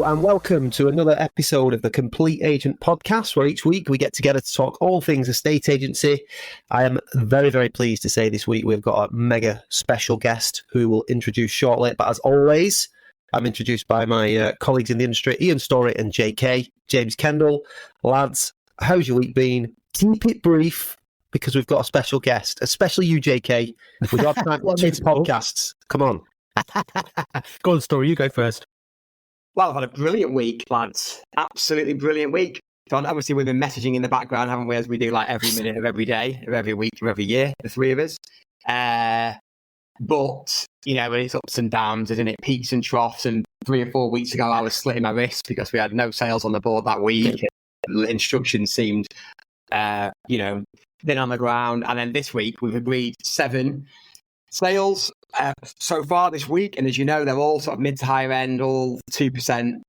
Hello and welcome to another episode of the Complete Agent Podcast, where each week we get together to talk all things estate agency. I am very, very pleased to say this week we've got a mega special guest who we'll introduce shortly. But as always, I'm introduced by my colleagues in the industry, Ian Story and JK, James Kendall. Lads, how's your week been? Keep it brief because we've got a special guest, especially you, JK. We've got time for 2 podcasts. Come on. Go on, Story, you go first. Well, I've had a brilliant week, lads. Absolutely brilliant week. So obviously, we've been messaging in the background, haven't we, as we do like every minute of every day, of every week, of every year, the three of us. But, you know, it's ups and downs, isn't it? Peaks and troughs. And 3 or 4 weeks ago, I was slitting my wrist because we had no sales on the board that week. Instructions seemed, thin on the ground. And then this week, we've agreed 7 sales so far this week, and as you know, they're all sort of mid to higher end, all 2%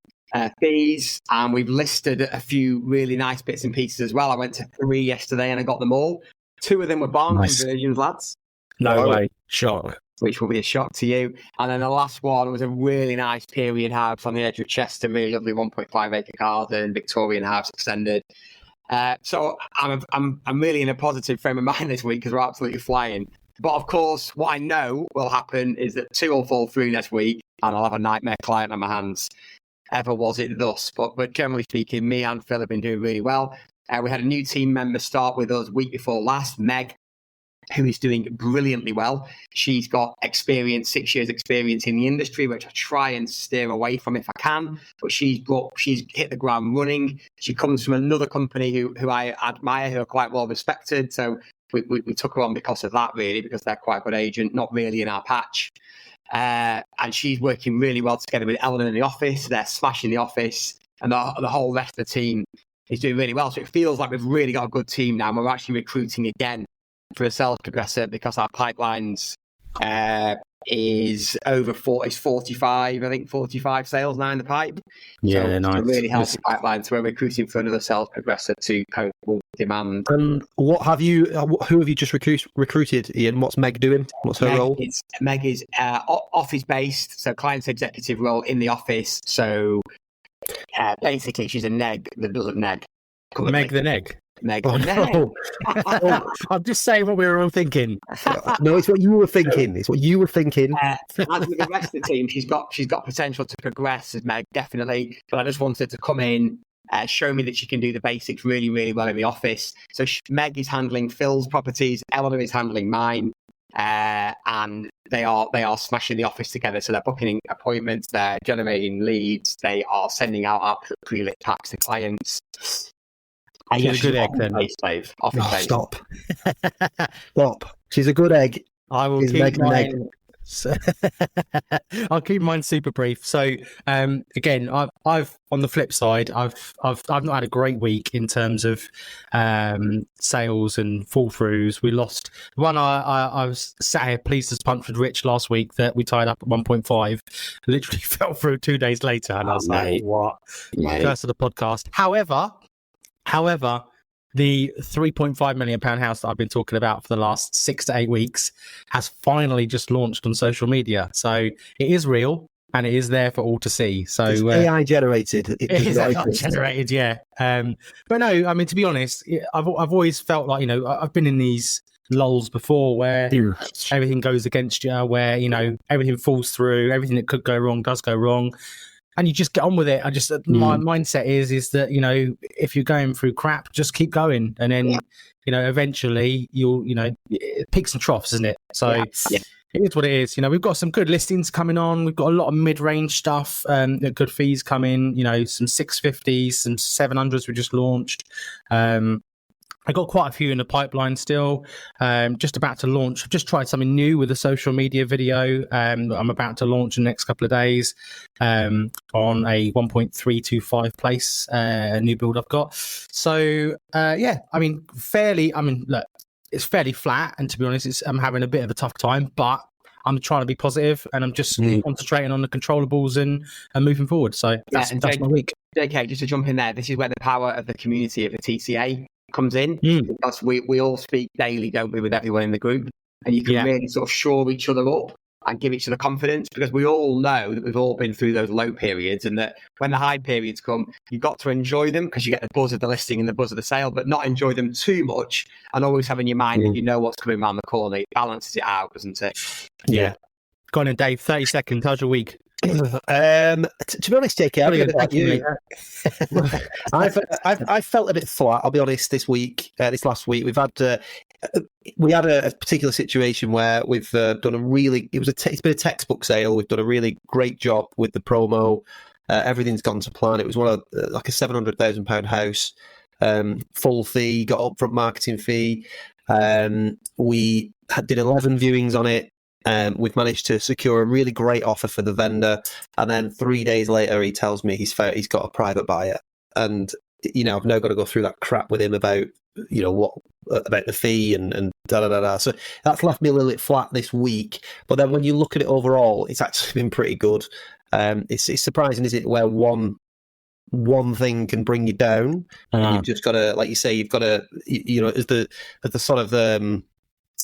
fees, and we've listed a few really nice bits and pieces as well. I went to 3 yesterday and I got them all. 2 of them were barn conversions, lads. No way. Shock. Which will be a shock to you. And then the last one was a really nice period house on the edge of Chester, really lovely 1.5 acre garden, Victorian house extended. So I'm really in a positive frame of mind this week because we're absolutely flying. But of course, what I know will happen is that 2 will fall through next week and I'll have a nightmare client on my hands. Ever was it thus. But generally speaking, me and Phil have been doing really well. We had a new team member start with us week before last, Meg, who is doing brilliantly well. She's got 6 years experience in the industry, which I try and steer away from if I can. But she's hit the ground running. She comes from another company who I admire, who are quite well respected. So we took her on because of that, really, because they're quite a good agent, not really in our patch. And she's working really well together with Eleanor in the office. They're smashing the office, and the whole rest of the team is doing really well. So it feels like we've really got a good team now. And we're actually recruiting again for a sales progressor because our pipelines is over 45, I think 45 sales now in the pipe. Yeah, so nice. It's a really healthy pipeline. So we're recruiting for another sales progressor to cope with demand. And who have you just recruited, Ian? What's Meg doing? What's her role? Meg is office based, so client executive role in the office. So basically, she's a neg that doesn't neg. Meg the neg. Meg. Oh, no. I'm just saying what we were all thinking. No, it's what you were thinking. It's what you were thinking. As with the rest of the team, she's got potential to progress as Meg, definitely. But I just wanted to come in, show me that she can do the basics really, really well in the office. So Meg is handling Phil's properties, Eleanor is handling mine, and they are smashing the office together. So they're booking appointments, they're generating leads, they are sending out our pre-lit packs to clients. She's a good egg, then. Stop. She's a good egg. I will keep mine. I'll keep mine super brief. So, again, I've on the flip side, I've not had a great week in terms of sales and fall throughs. We lost one. I was sat here pleased as punch with Rich last week that we tied up at 1.5. Literally fell through 2 days later, and I was like, "What?" Curse of the podcast. However, the £3.5 million house that I've been talking about for the last 6 to 8 weeks has finally just launched on social media. So it is real and it is there for all to see. So it's AI generated. It is AI generated, yeah. But no, I mean, to be honest, I've always felt like, I've been in these lulls before where everything goes against you, where, everything falls through, everything that could go wrong does go wrong. And you just get on with it. My mindset is that, if you're going through crap, just keep going. And then, eventually you'll, peaks and troughs, isn't it? So it is what it is. We've got some good listings coming on. We've got a lot of mid-range stuff, good fees coming, some 650s, some 700s we just launched. I got quite a few in the pipeline still. Just about to launch. I've just tried something new with a social media video. I'm about to launch in the next couple of days on a 1.325 place, a new build I've got. So, look, it's fairly flat. And to be honest, I'm having a bit of a tough time, but I'm trying to be positive and I'm just concentrating on the controllables and moving forward. So that's my week. JK, just to jump in there, this is where the power of the community of the TCA comes in, because we all speak daily, don't we, with everyone in the group, and you can really sort of shore each other up and give each other confidence, because we all know that we've all been through those low periods, and that when the high periods come, you've got to enjoy them because you get the buzz of the listing and the buzz of the sale, but not enjoy them too much, and always have in your mind that you know what's coming around the corner. It balances it out, doesn't it? Yeah. Go on then, Dave. 30 seconds. How's your week? To be honest, JK, I felt a bit flat. I'll be honest. This last week, we had a particular situation where we've done a really. It's been a textbook sale. We've done a really great job with the promo. Everything's gone to plan. It was one of like a £700,000 house, full fee, got upfront marketing fee. We did 11 viewings on it. We've managed to secure a really great offer for the vendor, and then 3 days later, he tells me he's got a private buyer, and I've now got to go through that crap with him about what about the fee and da da da da. So that's left me a little bit flat this week. But then when you look at it overall, it's actually been pretty good. It's surprising, isn't it, where one thing can bring you down. You've just got to, like you say, you've got to, as the sort of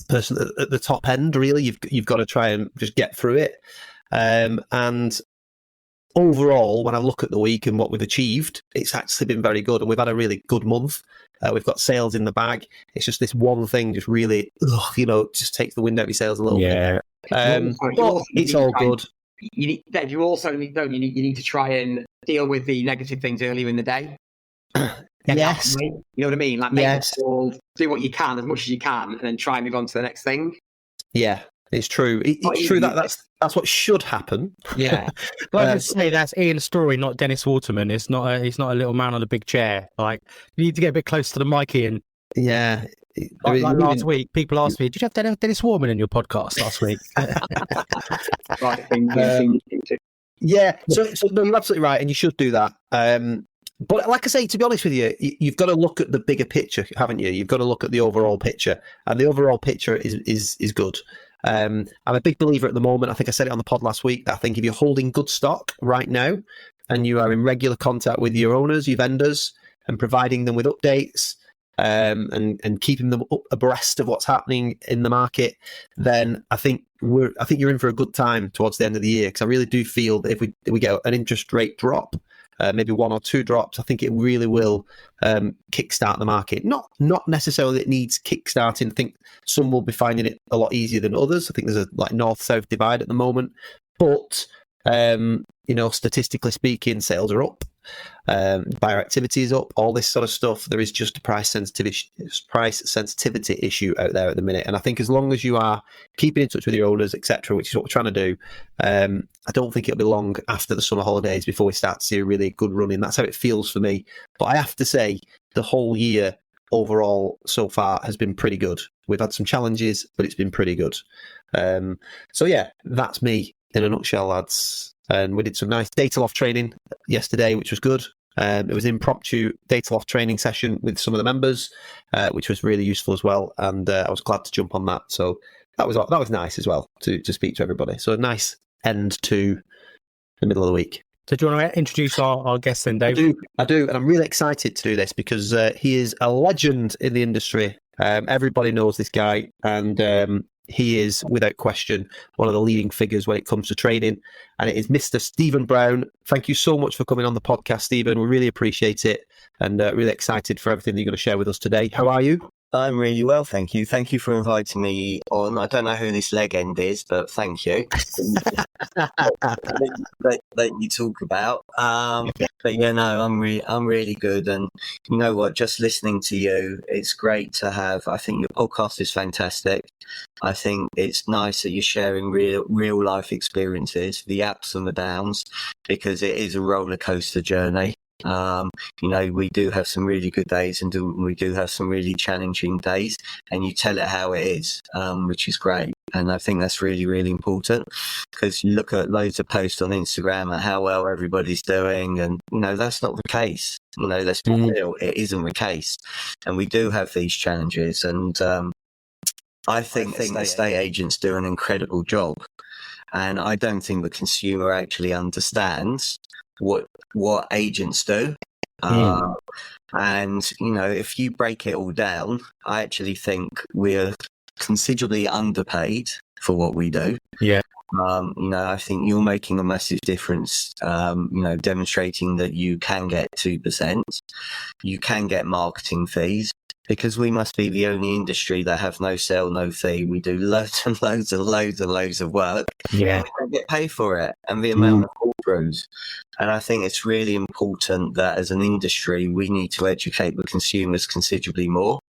person at the top end, really, you've got to try and just get through it. And overall, when I look at the week and what we've achieved, it's actually been very good, and we've had a really good month. We've got sales in the bag. It's just this one thing just really, just takes the wind out of your sails a little bit. But it's all good. You need to try and deal with the negative things earlier in the day. Yes. You know what I mean? Like, do what you can as much as you can, and then try and move on to the next thing. Yeah, it's true. It's true that's what should happen. Yeah. But I just say that's Ian's story, not Dennis Waterman. It's not a little man on a big chair. Like, you need to get a bit close to the mic, Ian. Yeah. Like last week, people asked me, "Did you have Dennis Waterman in your podcast last week?" Yeah. So no, you're absolutely right, and you should do that. But like I say, to be honest with you, you've got to look at the bigger picture, haven't you? You've got to look at the overall picture, and the overall picture is good. I'm a big believer at the moment. I think I said it on the pod last week, that I think if you're holding good stock right now, and you are in regular contact with your owners, your vendors, and providing them with updates, and keeping them abreast of what's happening in the market, then I think you're in for a good time towards the end of the year, because I really do feel that if we get an interest rate drop, maybe one or two drops, I think it really will kickstart the market. Not necessarily that it needs kickstarting. I think some will be finding it a lot easier than others. I think there's a north-south divide at the moment. But, statistically speaking, sales are up. Buyer activity is up, all this sort of stuff. There is just a price sensitivity issue out there at the minute, and I think as long as you are keeping in touch with your owners, etc., which is what we're trying to do, I don't think it'll be long after the summer holidays before we start to see a really good run in. That's how it feels for me. But I have to say, the whole year overall so far has been pretty good. We've had some challenges, but it's been pretty good. So yeah, that's me in a nutshell, lads. And we did some nice data loft training yesterday, which was good. It was an impromptu data loft training session with some of the members, which was really useful as well. And I was glad to jump on that. So that was nice as well to speak to everybody. So a nice end to the middle of the week. So do you want to introduce our guest then, Dave? I do. And I'm really excited to do this because he is a legend in the industry. Everybody knows this guy, and he is, without question, one of the leading figures when it comes to trading, and it is Mr. Stephen Brown. Thank you so much for coming on the podcast, Stephen. We really appreciate it, and really excited for everything that you're going to share with us today. How are you? I'm really well, thank you. Thank you for inviting me on. I don't know who this leg end is, but thank you. that you talk about. But yeah, no, I'm really good. And you know what? Just listening to you, it's great to have. I think your podcast is fantastic. I think it's nice that you're sharing real life experiences, the ups and the downs, because it is a roller coaster journey. We do have some really good days, and we do have some really challenging days, and you tell it how it is, which is great. And I think that's really, really important, because you look at loads of posts on Instagram at how well everybody's doing, and that's not the case. Let's be real, it isn't the case, and we do have these challenges. And I think estate agents do an incredible job, and I don't think the consumer actually understands what agents do. And if you break it all down, I actually think we're considerably underpaid for what we do. Yeah. I think you're making a massive difference, demonstrating that you can get 2%, you can get marketing fees, because we must be the only industry that have no sale, no fee. We do loads and loads and loads and loads of work. Yeah. And we don't get paid for it, and the amount of fall-throughs. And I think it's really important that as an industry, we need to educate the consumers considerably more.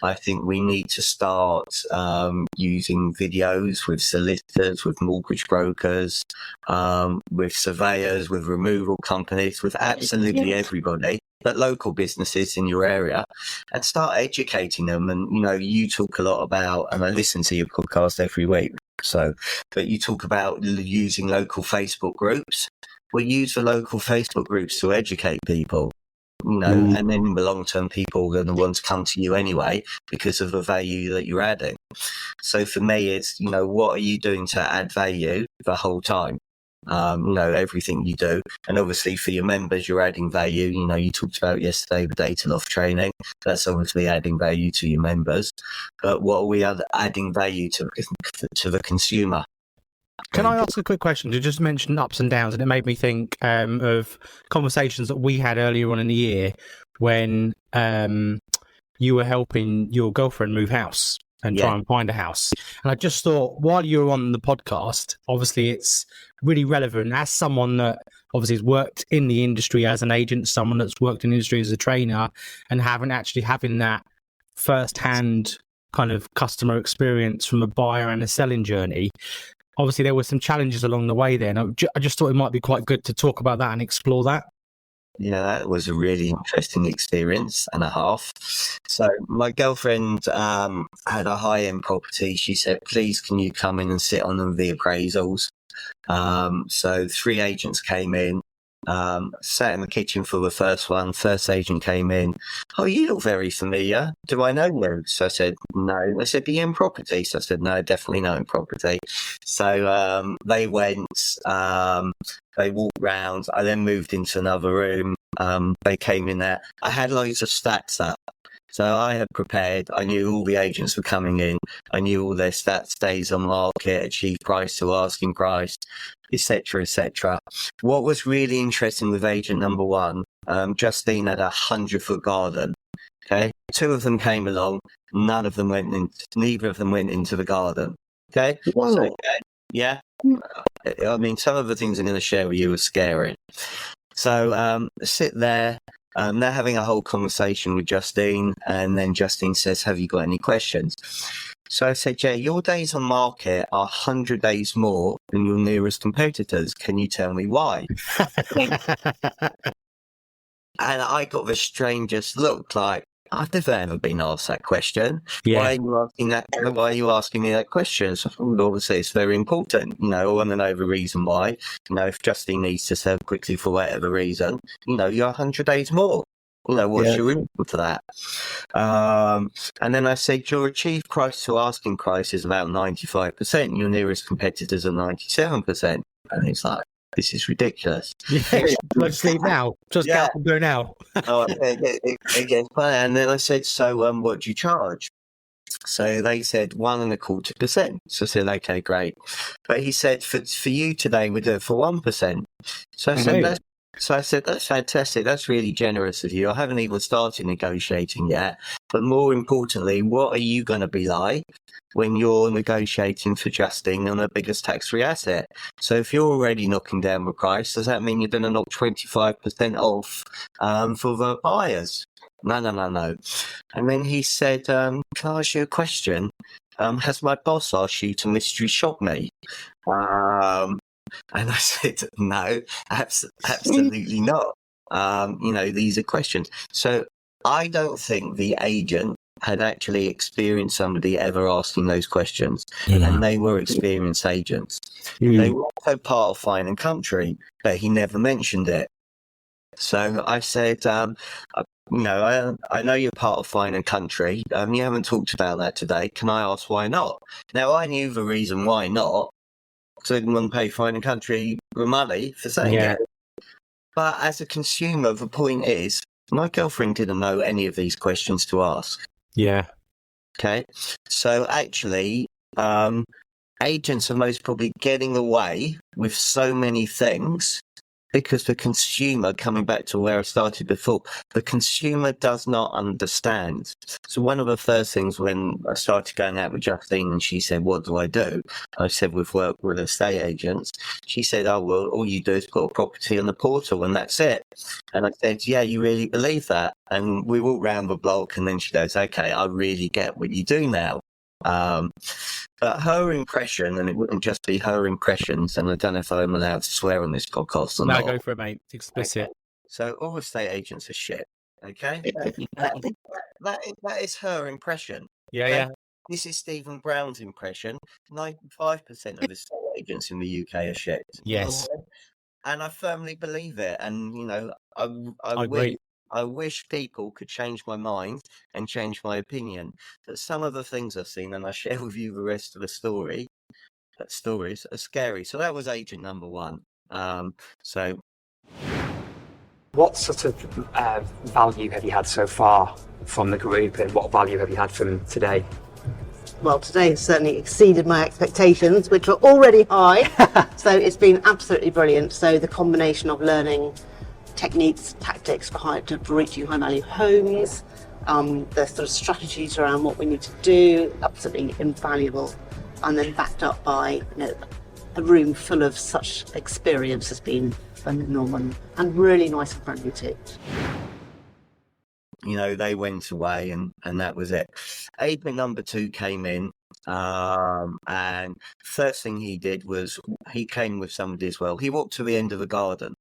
I think we need to start using videos with solicitors, with mortgage brokers, with surveyors, with removal companies, with absolutely everybody, but local businesses in your area, and start educating them. And, you talk a lot about, and I listen to your podcast every week, but you talk about using local Facebook groups. Well, use the local Facebook groups to educate people. And then in the long term, people are going to want to come to you anyway because of the value that you're adding. So for me, it's, what are you doing to add value the whole time? Everything you do. And obviously for your members, you're adding value. You talked about yesterday the data loft training. That's obviously adding value to your members. But what are we adding value to the consumer? Can I ask a quick question? You just mentioned ups and downs, and it made me think of conversations that we had earlier on in the year when you were helping your girlfriend move house and try and find a house. And I just thought, while you were on the podcast, obviously it's really relevant as someone that obviously has worked in the industry as an agent, someone that's worked in the industry as a trainer, and having that first-hand kind of customer experience from a buyer and a selling journey. Obviously, there were some challenges along the way there, and I just thought it might be quite good to talk about that and explore that. Yeah, that was a really interesting experience and a half. So my girlfriend had a high-end property. She said, please, can you come in and sit on the appraisals? So 3 agents came in, sat in the kitchen for the first one. First agent came in. Oh, you look very familiar. Do I know you? So I said, no. They said, be in property. So I said, no, definitely not in property. So they went, they walked round. I then moved into another room. They came in there. I had loads of stats up. So I had prepared. I knew all the agents were coming in. I knew all their stats, days on market, achieved price to asking price, etc., etc. What was really interesting with agent number 1, Justine had a 100-foot garden. Okay, 2 of them came along. Neither of them went into the garden. Okay, Wow. So, yeah. I mean, some of the things I'm going to share with you are scary. So sit there. They're having a whole conversation with Justine, and then Justine says, have you got any questions? So I said, Jay, your days on market are 100 days more than your nearest competitors. Can you tell me why? And I got the strangest look, like, I've never ever been asked that question. Yeah. Why are you asking that? Why are you asking me that question? So, obviously, it's very important. I want to know the reason why. If Justine needs to sell quickly for whatever reason, you're 100 days more. What's your input to that? And then I said, your achieved price to asking price is about 95%. Your nearest competitors are 97%. And it's like, this is ridiculous. Yeah, let's sleep now. Just get up and go now. Again, and then I said, so what do you charge? So they said 1.25%. So I said, okay, great. But he said, for you today, we do it for 1%. So I said, that's fantastic. That's really generous of you. I haven't even started negotiating yet. But more importantly, what are you going to be like when you're negotiating for Justine on the biggest tax-free asset? So if you're already knocking down the price, does that mean you're going to knock 25% off for the buyers? No. And then he said, can I ask you a question? Has my boss asked you to mystery shop me? And I said, no, absolutely not. These are questions. So I don't think the agent had actually experienced somebody ever asking those questions. And they were experienced agents. They were also part of Fine and Country, but he never mentioned it. So I said, I know you're part of Fine and Country. You haven't talked about that today. Can I ask why not? Now, I knew the reason why not. So I didn't want to pay Fine and Country the money for saying it. But as a consumer, the point is, my girlfriend didn't know any of these questions to ask. Yeah. Okay. So actually, agents are most probably getting away with so many things because the consumer, coming back to where I started before, the consumer does not understand. So one of the first things when I started going out with Justine and she said, what do? I said, we've worked with estate agents. She said, oh, well, all you do is put a property on the portal and that's it. And I said, yeah, you really believe that? And we walked round the block and then she goes, okay, I really get what you do now. But her impression, and it wouldn't just be her impressions, and I don't know if I'm allowed to swear on this podcast or No, not. go for it, mate. It's explicit. Okay. So all estate agents are shit. Okay, that is her impression. Yeah, Okay? yeah. This is Stephen Brown's impression. 95% of estate agents in the UK are shit. Yes. And I firmly believe it. And you know, I agree. wish people could change my mind and change my opinion. But some of the things I've seen, and I share with you the rest of the stories are scary. So that was agent number one. So What sort of value have you had so far from the group, and what value have you had from today? Well, today has certainly exceeded my expectations, which were already high. So it's been absolutely brilliant. So the combination of learning techniques, tactics to reaching high value homes, the sort of strategies around what we need to do, absolutely invaluable. And then backed up by a room full of such experience has been phenomenal and really nice and friendly too. you know, they went away and that was it. Agent number two came in, and first thing he did was he came with somebody as well. He walked to the end of the garden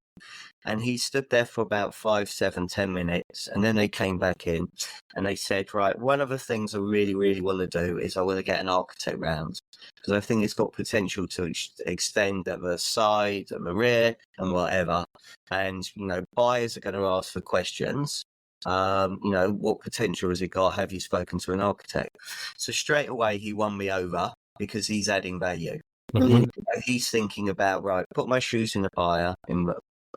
and he stood there for about 5, 7, 10 minutes. And then they came back in and they said, right, one of the things I really, really want to do is I want to get an architect round because I think it's got potential to extend at the side, at the rear and whatever. And, you know, buyers are going to ask for questions. You know, what potential has it got? Have you spoken to an architect? So straight away, he won me over because he's adding value. Mhm. He's thinking about, right, put my shoes in the buyer,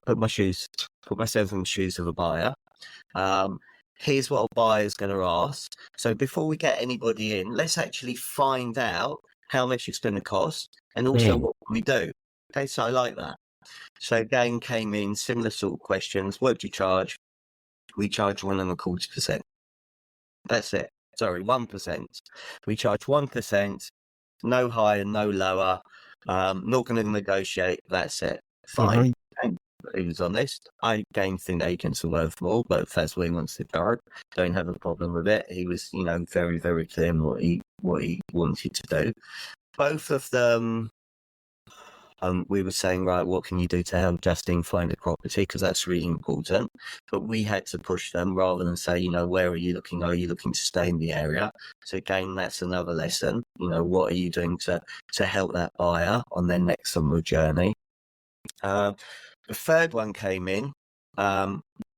put myself in the shoes of a buyer. Here's what a buyer's going to ask. So before we get anybody in, let's actually find out how much it's going to cost and also what can we do. Okay, so I like that. So again, came in, similar sort of questions. What do you charge? We charge 1.25%. That's it. Sorry, 1%. We charge 1%, no higher, no lower. Not going to negotiate. That's it. Fine. And he was honest. I again think agents are worth more, but if that's what he wants to charge, don't have a problem with it. He was, you know, very, very clear in what he wanted to do. Both of them. We were saying, right, what can you do to help Justine find a property? Because that's really important. But we had to push them rather than say, you know, where are you looking? Are you looking to stay in the area? So again, that's another lesson. You know, what are you doing to help that buyer on their next summer journey? The third one came in.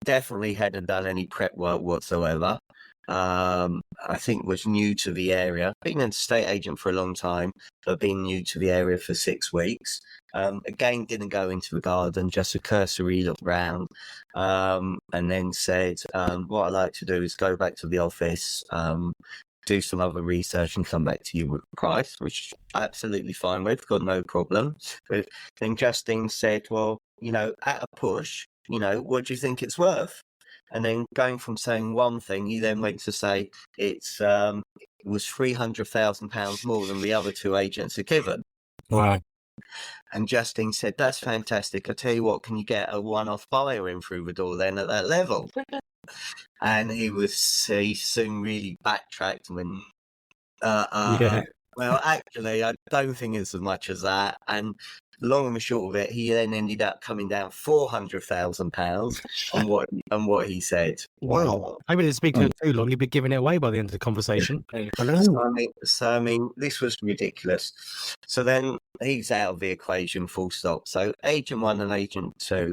Definitely hadn't done any prep work whatsoever. I think was new to the area, been an estate agent for a long time, but been new to the area for 6 weeks. Again, didn't go into the garden, just a cursory look round, and then said, what I like to do is go back to the office, do some other research and come back to you with a price, which absolutely fine with, got no problem. But then Justine said, well, you know, at a push, you know, what do you think it's worth? And then going from saying one thing, he then went to say it was £300,000 more than the other two agents had given. Wow. And Justine said, that's fantastic. I tell you what, can you get a one-off buyer in through the door then at that level? And he soon really backtracked and went, Yeah. well, actually, I don't think it's as much as that. And long and the short of it, he then ended up coming down £400,000 on what he said. Wow. I didn't speak to him too long. You'd be giving it away by the end of the conversation. I know. So I mean, this was ridiculous. So then he's out of the equation, full stop. So agent one and agent two,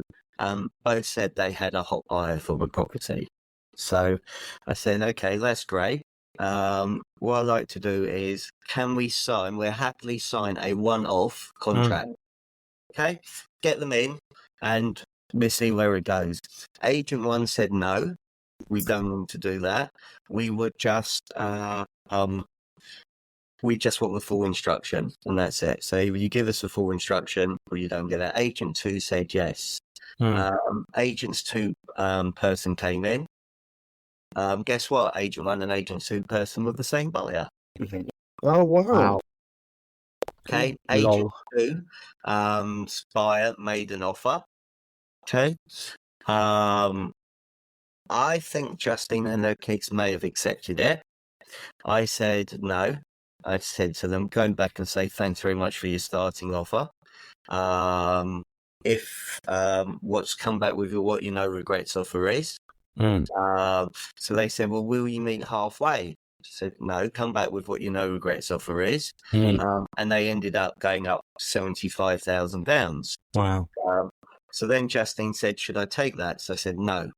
both said they had a hot buyer for the property. So I said, okay, that's great. What I'd like to do is, we'll happily sign a one-off contract. Okay, get them in and we'll see where it goes. Agent one said, no, we don't want to do that. We would just We just want the full instruction, and that's it. So either you give us the full instruction or you don't get it. Agent 2 said yes. Agents 2 person came in. Guess what? Agent 1 and Agent 2 person were the same buyer. Oh, wow. Okay. Lol. Agent 2 buyer made an offer. Okay. I think Justine and her kids may have accepted it. I said no. I said to them, go back and say thanks very much for your starting offer. If what's come back with what you know regrets offer is. So they said, well, will you meet halfway? I said, no, come back with what you know regrets offer is. And they ended up going up £75,000. Wow. So then Justine said, should I take that? So I said, no.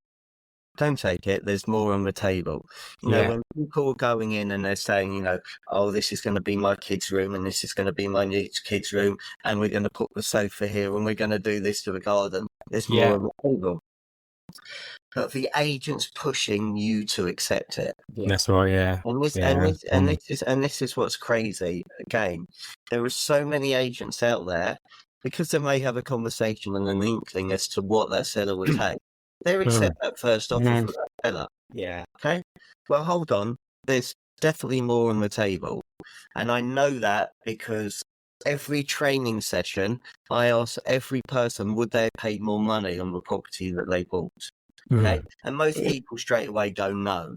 Don't take it. There's more on the table. You know, when people are going in and they're saying, you know, oh, this is going to be my kid's room and this is going to be my kid's room and we're going to put the sofa here and we're going to do this to the garden. There's more on the table. But the agent's pushing you to accept it. That's right. Yeah. And this is what's crazy. Again, there are so many agents out there because they may have a conversation and an inkling as to what that seller would take. They accept that first offer for that seller. Yeah. Okay. Well, hold on. There's definitely more on the table. And I know that because every training session, I ask every person, would they have paid more money on the property that they bought? Okay. And most people straight away go no.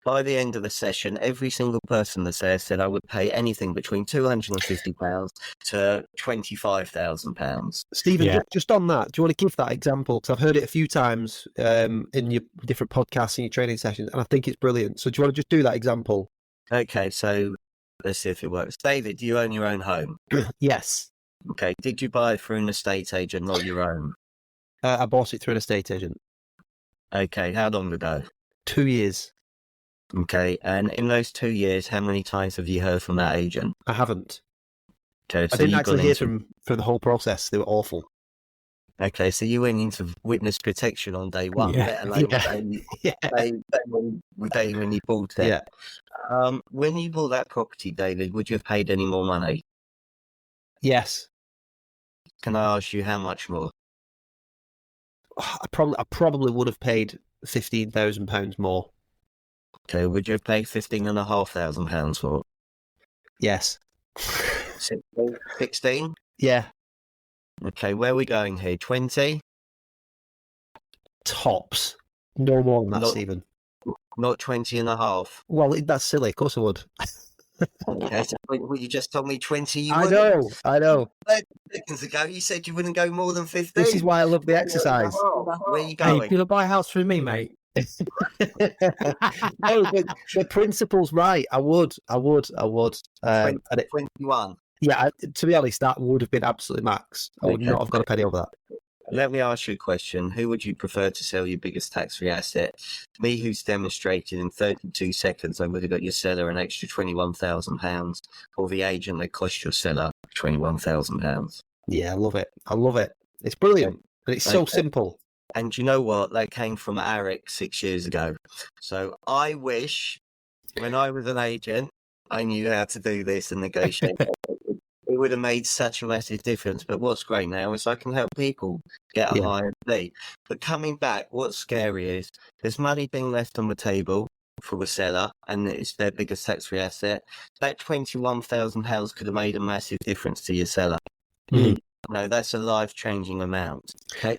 By the end of the session, every single person that's there said I would pay anything between £250 to £25,000. Stephen, just on that, do you want to give that example? Because I've heard it a few times in your different podcasts and your training sessions, and I think it's brilliant. So do you want to just do that example? Okay, so let's see if it works. David, do you own your own home? Yes. Okay, did you buy it through an estate agent, not your own? I bought it through an estate agent. Okay, how long ago? 2 years. Okay, and in those 2 years, how many times have you heard from that agent? I haven't. Okay, so I didn't actually hear from the whole process. They were awful. Okay, so you went into witness protection on day one, let alone when you bought it. Yeah. When you bought that property, David, would you have paid any more money? Yes. Can I ask you how much more? I probably would have paid £15,000 more. Okay, would you have paid £15,500 for it? Yes. 16? Yeah. Okay, where are we going here? 20? Tops. No more than that, Stephen. Not 20 and a half. Well, that's silly. Of course I would. Okay, so you just told me 20. I know. 30 seconds ago, you said you wouldn't go more than 15. This is why I love the exercise. Where are you going? Hey, you'll buy a house through me, mate. No, but the principle's right. I would. 21. Yeah, to be honest, that would have been absolutely max. I would not have got a penny over that. Let me ask you a question. Who would you prefer to sell your biggest tax-free asset? Me, who's demonstrated in 32 seconds I would have got your seller an extra £21,000, or the agent that cost your seller £21,000? Yeah, I love it. It's brilliant. And it's so simple. And you know what? That came from Eric 6 years ago. So I wish when I was an agent, I knew how to do this and negotiate. It would have made such a massive difference. But what's great now is I can help people get a higher fee. But coming back, what's scary is there's money being left on the table for the seller, and it's their biggest tax-free asset. That £21,000 could have made a massive difference to your seller. No, that's a life-changing amount. Okay.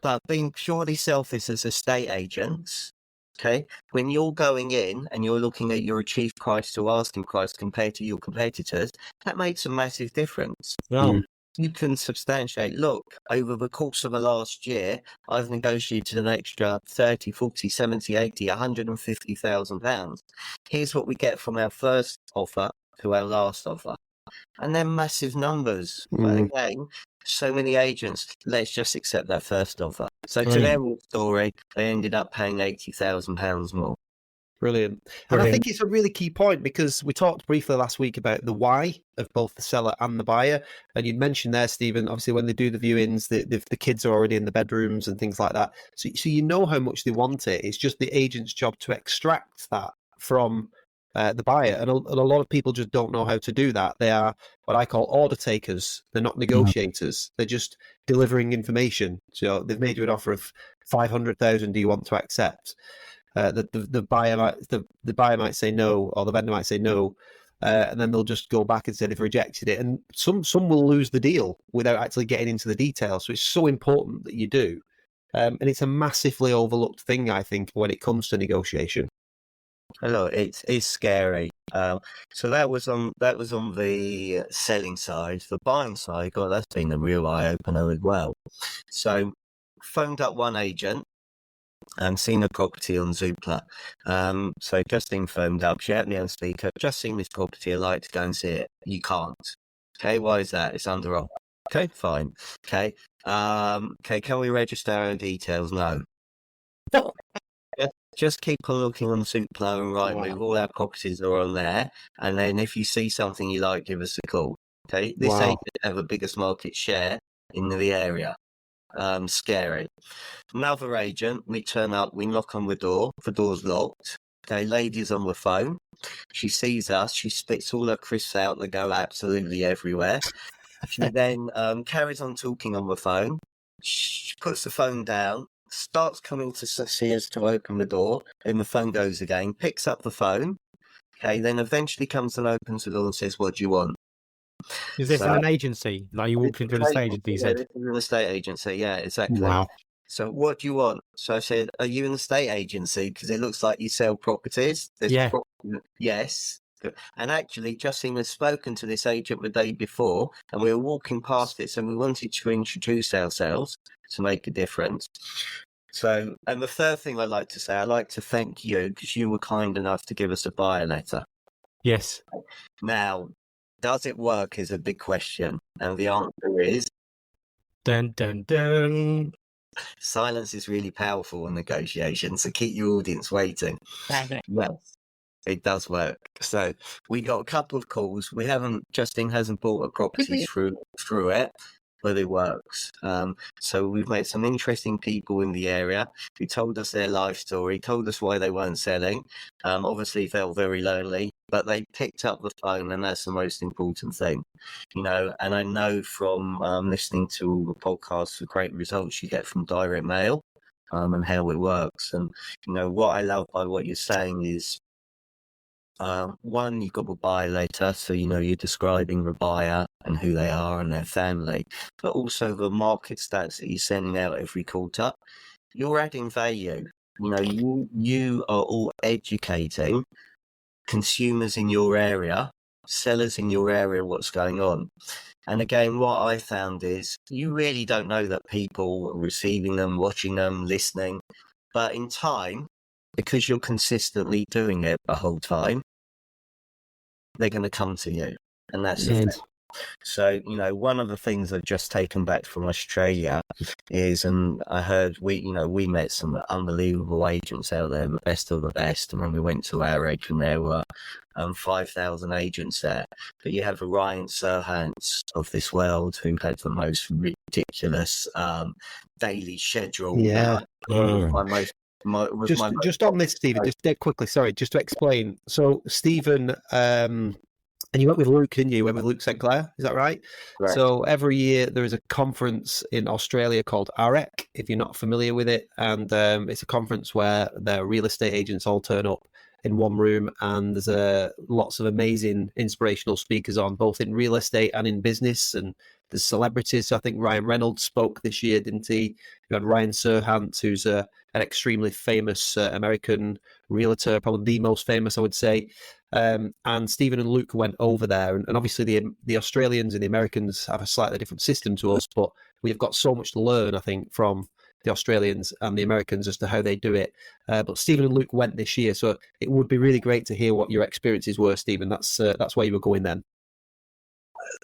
But being purely selfish as estate agents, okay, when you're going in and you're looking at your achieved price to asking price compared to your competitors, that makes a massive difference. You can substantiate, look, over the course of the last year, I've negotiated an extra 30, 40, 70, 80, £150,000. Here's what we get from our first offer to our last offer. And they're massive numbers. But again, so many agents, let's just accept that first offer. So to their story, they ended up paying £80,000 more. Brilliant. And I think it's a really key point because we talked briefly last week about the why of both the seller and the buyer. And you'd mentioned there, Stephen, obviously when they do the viewings, the kids are already in the bedrooms and things like that. So you know how much they want it. It's just the agent's job to extract that from the buyer. And a lot of people just don't know how to do that. They are what I call order takers. They're not negotiators. They're just delivering information. So they've made you an offer of 500,000. Do you want to accept? The buyer might say no, or the vendor might say no. And then they'll just go back and say they've rejected it. And some will lose the deal without actually getting into the details. So it's so important that you do. And it's a massively overlooked thing, I think, when it comes to negotiation. Look, it's scary. So that was on the selling side. The buying side, God, that's been a real eye opener as well. So phoned up one agent and seen a property on Zoopla. So Justine phoned up, she had me on speaker, just seen this property, I'd like to go and see it. You can't. Okay, why is that? It's under offer. Okay, fine. Okay. Okay, can we register our details? No. Just keep on looking on Zoopla and Rightmove. All our properties are on there. And then if you see something you like, give us a call. Okay. This agent have the biggest market share in the area. Scary. Another agent, we turn up, we knock on the door's locked. Okay, lady's on the phone. She sees us, she spits all her crisps out that go absolutely everywhere. She then carries on talking on the phone. She puts the phone down, starts coming to see us to open the door, and the phone goes again, picks up the phone. Okay, then eventually comes and opens the door and says, "What do you want?" Is this in an agency? Like you walked into an estate agency, you said? An estate agency, yeah, exactly. Wow. So what do you want? So I said, are you an estate agency? Because it looks like you sell properties. Yeah. Yes. And actually, Justine has spoken to this agent the day before, and we were walking past it, so we wanted to introduce ourselves to make a difference. So, and the third thing I'd like to say, I'd like to thank you because you were kind enough to give us a buyer letter. Yes. Now, does it work is a big question, and the answer is dun dun dun. Silence is really powerful in negotiations, so keep your audience waiting. Well, it does work. So we got a couple of calls. Justine hasn't bought a property through it, but it works. So we've met some interesting people in the area who told us their life story, told us why they weren't selling. Obviously felt very lonely, but they picked up the phone, and that's the most important thing, And I know from listening to all the podcasts, the great results you get from direct mail, and how it works. And what I love by what you're saying is, one, you've got the buyer letter, so you're describing the buyer and who they are and their family, but also the market stats that you're sending out every quarter. You're adding value. You are all educating consumers in your area, sellers in your area, what's going on. And again, what I found is you really don't know that people are receiving them, watching them, listening, but in time, because you're consistently doing it the whole time, they're going to come to you. And that's the thing. So, one of the things I've just taken back from Australia is, and I heard we met some unbelievable agents out there, the best of the best. And when we went to our agent, there were 5,000 agents there. But you have the Ryan Serhants of this world who had the most ridiculous daily schedule. Yeah. Just on this, Stephen, just dead quickly, sorry, just to explain. So, Stephen, and you went with Luke, didn't you? You went with Luke St. Clair, is that right? Right. So every year there is a conference in Australia called AREC, if you're not familiar with it. And it's a conference where the real estate agents all turn up in one room, and there's lots of amazing inspirational speakers on, both in real estate and in business. And there's celebrities. So I think Ryan Reynolds spoke this year, didn't he? You had Ryan Serhant, who's an extremely famous American realtor, probably the most famous, I would say. And Stephen and Luke went over there, and obviously the Australians and the Americans have a slightly different system to us, but we've got so much to learn, I think, from the Australians and the Americans as to how they do it. But Stephen and Luke went this year, so it would be really great to hear what your experiences were, Stephen. That's where you were going then.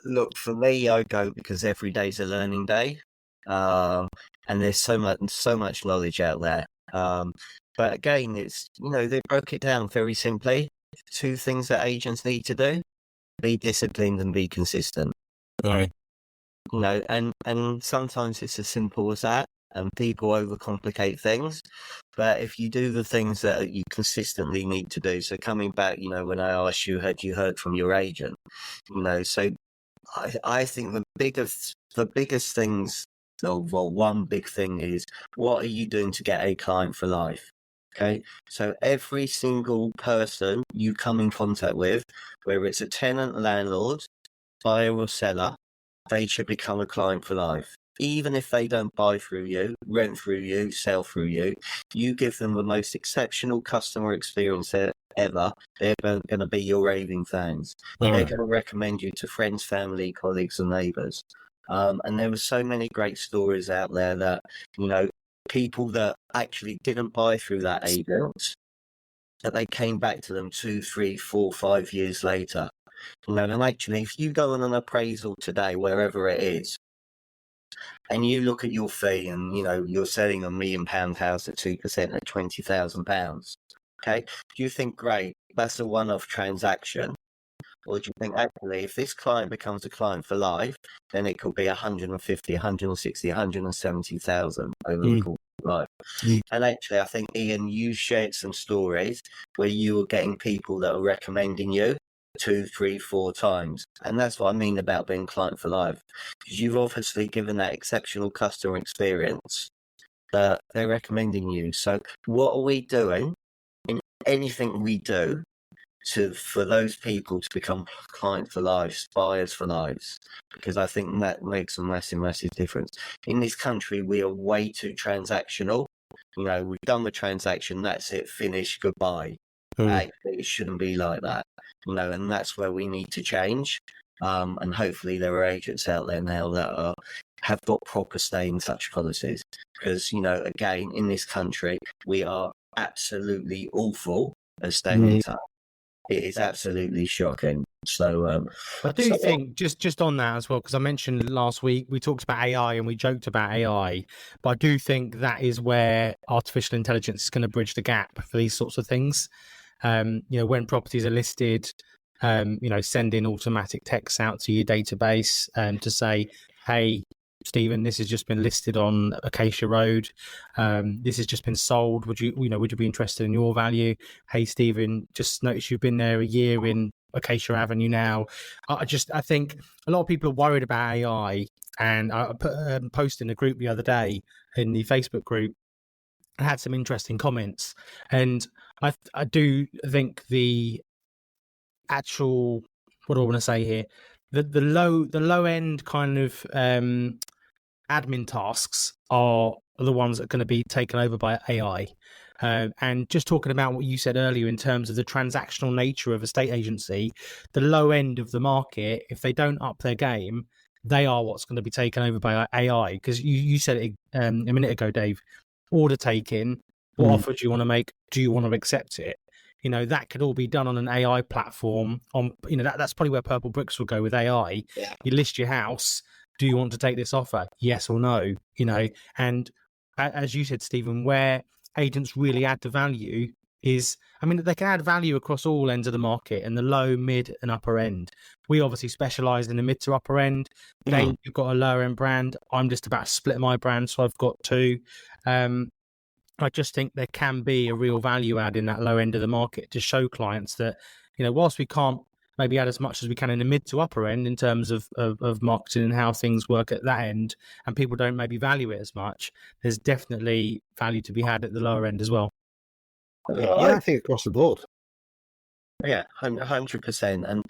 Look, for me, I go because every day's a learning day, and there's so much knowledge out there. But again, it's they broke it down very simply. 2 things that agents need to do: be disciplined and be consistent. Right. And sometimes it's as simple as that. and people overcomplicate things. But if you do the things that you consistently need to do, so coming back, when I asked you, had you heard from your agent? So I think the biggest things, well, one big thing is, what are you doing to get a client for life? Okay, so every single person you come in contact with, whether it's a tenant, landlord, buyer or seller, they should become a client for life. Even if they don't buy through you, rent through you, sell through you, you give them the most exceptional customer experience ever. They're going to be your raving fans. They're going to recommend you to friends, family, colleagues, and neighbours. And there were so many great stories out there that, people that actually didn't buy through that agent, that they came back to them 2, 3, 4, 5 years later. And actually, if you go on an appraisal today, wherever it is, and you look at your fee and, you're selling a £1 million house at 2% at £20,000, okay, do you think, great, that's a one-off transaction? Or do you think, actually, if this client becomes a client for life, then it could be 150, 160, 170,000 over the course of life? And actually, I think, Ian, you shared some stories where you were getting people that are recommending you 2, 3, 4 times. And that's what I mean about being client for life. Because you've obviously given that exceptional customer experience that they're recommending you. So what are we doing in anything we do for those people to become client for lives, buyers for lives? Because I think that makes a massive, massive difference. In this country, we are way too transactional. We've done the transaction, that's it, finished, goodbye. Actually, it shouldn't be like that. And that's where we need to change. And hopefully there are agents out there now that have got proper stay in touch policies. Because, again, in this country, we are absolutely awful at staying in touch. It is absolutely shocking. So I do think just on that as well, because I mentioned last week we talked about AI and we joked about AI, but I do think that is where artificial intelligence is going to bridge the gap for these sorts of things. When properties are listed, send in automatic texts out to your database to say, hey, Stephen, this has just been listed on Acacia Road. This has just been sold. Would you be interested in your value? Hey, Stephen, just noticed you've been there a year in Acacia Avenue now. I think a lot of people are worried about AI, and I put a post in a group the other day in the Facebook group. I had some interesting comments, and I do think the actual, what do I want to say here? The low end kind of admin tasks are the ones that are going to be taken over by AI. And just talking about what you said earlier in terms of the transactional nature of a estate agency, the low end of the market, if they don't up their game, they are what's going to be taken over by AI. Because you said it a minute ago, Dave, order taking, what offer do you want to make? Do you want to accept it? That could all be done on an AI platform. That's probably where Purple Bricks will go with AI. Yeah. You list your house. Do you want to take this offer? Yes or no? And as you said, Stephen, where agents really add the value is, they can add value across all ends of the market, and the low, mid, and upper end. We obviously specialize in the mid to upper end. Dave, you've got a lower end brand. I'm just about to split my brand, so I've got 2. I just think there can be a real value add in that low end of the market to show clients that, whilst we can't maybe add as much as we can in the mid to upper end in terms of marketing and how things work at that end, and people don't maybe value it as much, there's definitely value to be had at the lower end as well. Yeah, I think across the board. Yeah, 100%. And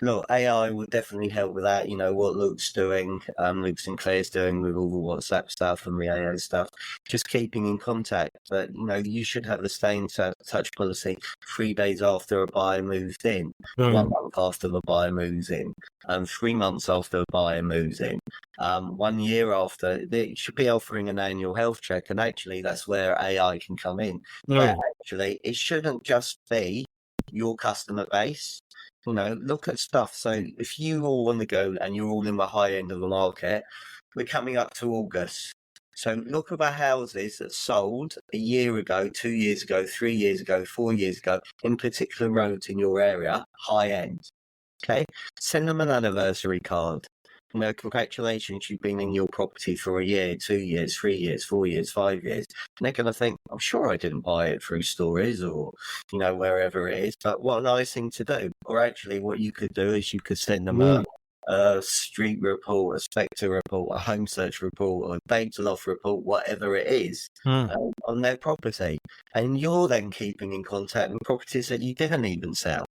look, AI will definitely help with that. What Luke's doing, Luke Sinclair's doing with all the WhatsApp stuff and the AI stuff, just keeping in contact. But, you should have the stay in touch policy 3 days after a buyer moves in, 1 month after the buyer moves in, 3 months after the buyer moves in, 1 year after. They should be offering an annual health check. And actually, that's where AI can come in. But actually, it shouldn't just be your customer base. Look at stuff. So if you all want to go and you're all in the high end of the market, we're coming up to August. So look at the houses that sold a year ago, 2 years ago, 3 years ago, 4 years ago, in particular roads in your area, high end. Okay, send them an anniversary card. Congratulations, you've been in your property for a year, 2 years, 3 years, 4 years, 5 years. And they're going to think, I'm sure I didn't buy it through stories or, wherever it is. But what a nice thing to do. Or actually, what you could do is you could send them a street report, a Spectre report, a home search report, or a data loss report, whatever it is, on their property. And you're then keeping in contact with properties that you didn't even sell.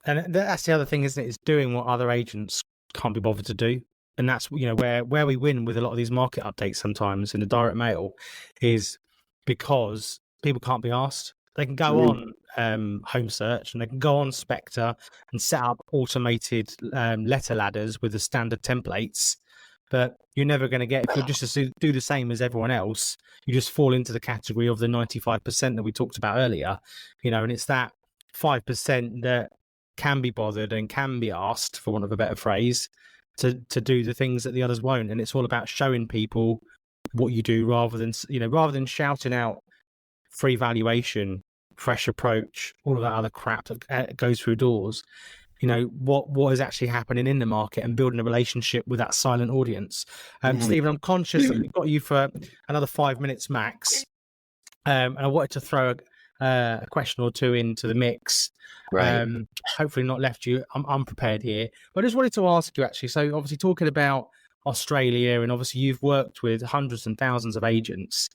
And that's the other thing, isn't it? Is doing what other agents can't be bothered to do. And that's, where we win with a lot of these market updates sometimes in the direct mail is because people can't be asked. They can go on home search and they can go on Spectre and set up automated letter ladders with the standard templates. But you're never going to get, if you're just to do the same as everyone else, you just fall into the category of the 95% that we talked about earlier, and it's that 5% that can be bothered and can be asked, for want of a better phrase, to do the things that the others won't. And it's all about showing people what you do rather than shouting out free valuation, fresh approach, all of that other crap that goes through doors. What is actually happening in the market and building a relationship with that silent audience. Stephen, I'm conscious that we've got you for another 5 minutes max. And I wanted to throw a question or two into the mix. Right. Hopefully not left you unprepared here. But I just wanted to ask you, actually, so obviously talking about Australia, and obviously you've worked with hundreds and thousands of agents.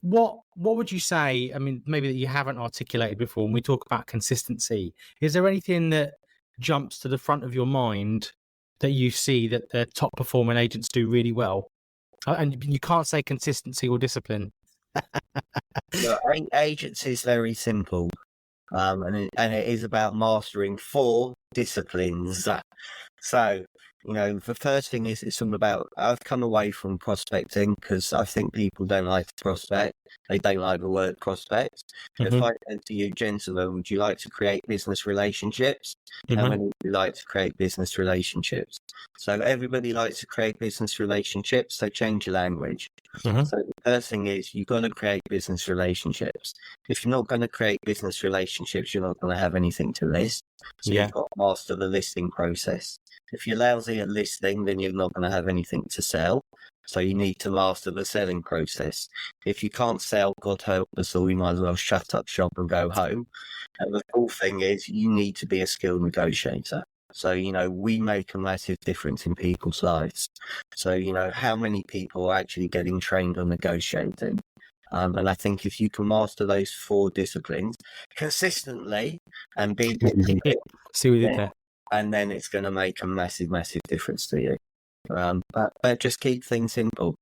What would you say, maybe that you haven't articulated before when we talk about consistency? Is there anything that jumps to the front of your mind that you see that the top performing agents do really well? And you can't say consistency or discipline. Look, agency is very simple, and it is about mastering 4 disciplines. So, the first thing is it's all about, I've come away from prospecting because I think people don't like to prospect. They don't like the word prospect. If I said to you, gentlemen, would you like to create business relationships? How many would you like to create business relationships? So everybody likes to create business relationships, so change your language. So the first thing is you've got to create business relationships. If you're not going to create business relationships, you're not going to have anything to list. So you've got to master the listing process. If you're lousy at listing, then you're not going to have anything to sell. So you need to master the selling process. If you can't sell, God help us all, you might as well shut up shop and go home. And the cool thing is you need to be a skilled negotiator. So, we make a massive difference in people's lives. So, how many people are actually getting trained on negotiating? And I think if you can master those 4 disciplines consistently and be See what you did there. And then it's going to make a massive, massive difference to you. But just keep things simple.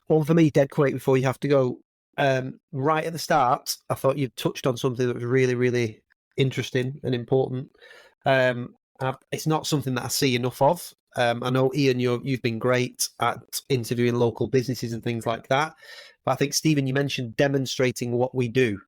Well, for me, dead quick before you have to go, right at the start, I thought you touched on something that was really, really interesting and important. It's not something that I see enough of. I know, Ian, you've been great at interviewing local businesses and things like that. But I think, Stephen, you mentioned demonstrating what we do.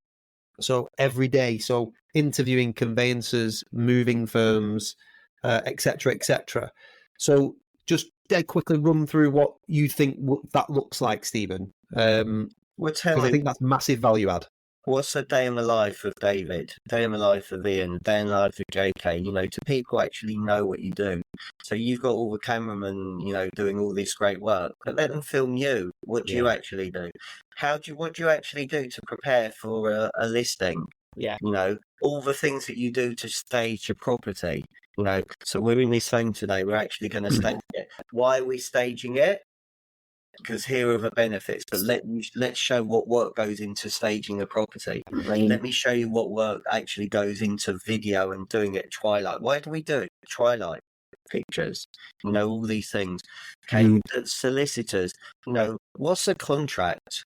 So every day, so interviewing conveyancers, moving firms, et cetera, et cetera. So just dead quickly run through what you think that looks like, Stephen. Because I think that's massive value add. What's a day in the life of David, day in the life of Ian, day in the life of JK, to people actually know what you do. So you've got all the cameramen, doing all this great work, but let them film you. What do you actually do? What do you actually do to prepare for a listing? Yeah. All the things that you do to stage your property, So we're in this home today, we're actually going to stage it. Why are we staging it? Because here are the benefits, but let's show what work goes into staging a property. Let me show you what work actually goes into video and doing it at twilight. Why do we do it? Twilight pictures, all these things. Okay, solicitors, what's a contract?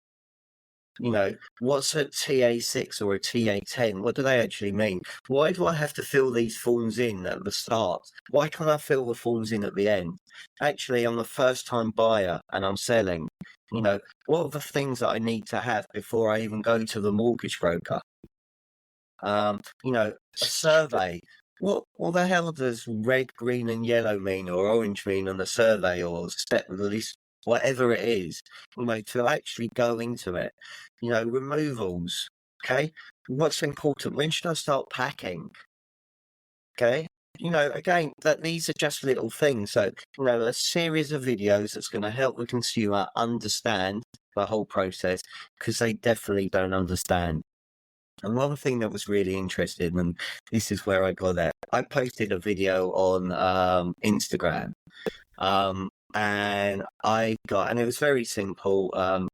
What's a TA6 or a TA10? What do they actually mean? Why do I have to fill these forms in at the start? Why can't I fill the forms in at the end? Actually, I'm a first-time buyer and I'm selling. What are the things that I need to have before I even go to the mortgage broker? A survey. What the hell does red, green, and yellow mean, or orange mean on a survey, or step of the list? Whatever it is, to actually go into it, removals, okay? What's important? When should I start packing? Okay? again, that these are just little things. So, a series of videos that's going to help the consumer understand the whole process, because they definitely don't understand. And one thing that was really interesting, and this is where I got that, I posted a video on Instagram. And it was very simple.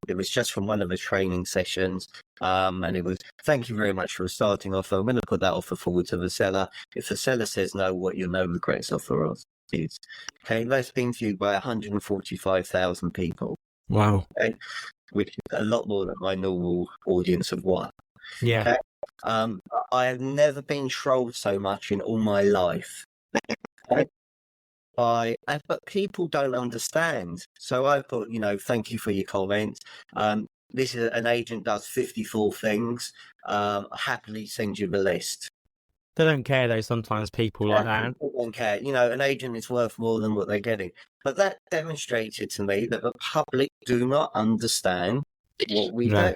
It was just from one of the training sessions. And it was, thank you very much for starting offer. I'm going to put that offer forward to the seller. If the seller says no, what your no regrets offer is. Okay, that's been viewed by 145,000 people. Wow. Okay, which is a lot more than my normal audience of one. Yeah. Okay? I have never been trolled so much in all my life. Okay? But people don't understand. So I thought, thank you for your comments. This is an agent does 54 things. Happily send you the list. They don't care though. Sometimes people like that. People don't care. An agent is worth more than what they're getting. But that demonstrated to me that the public do not understand what we do.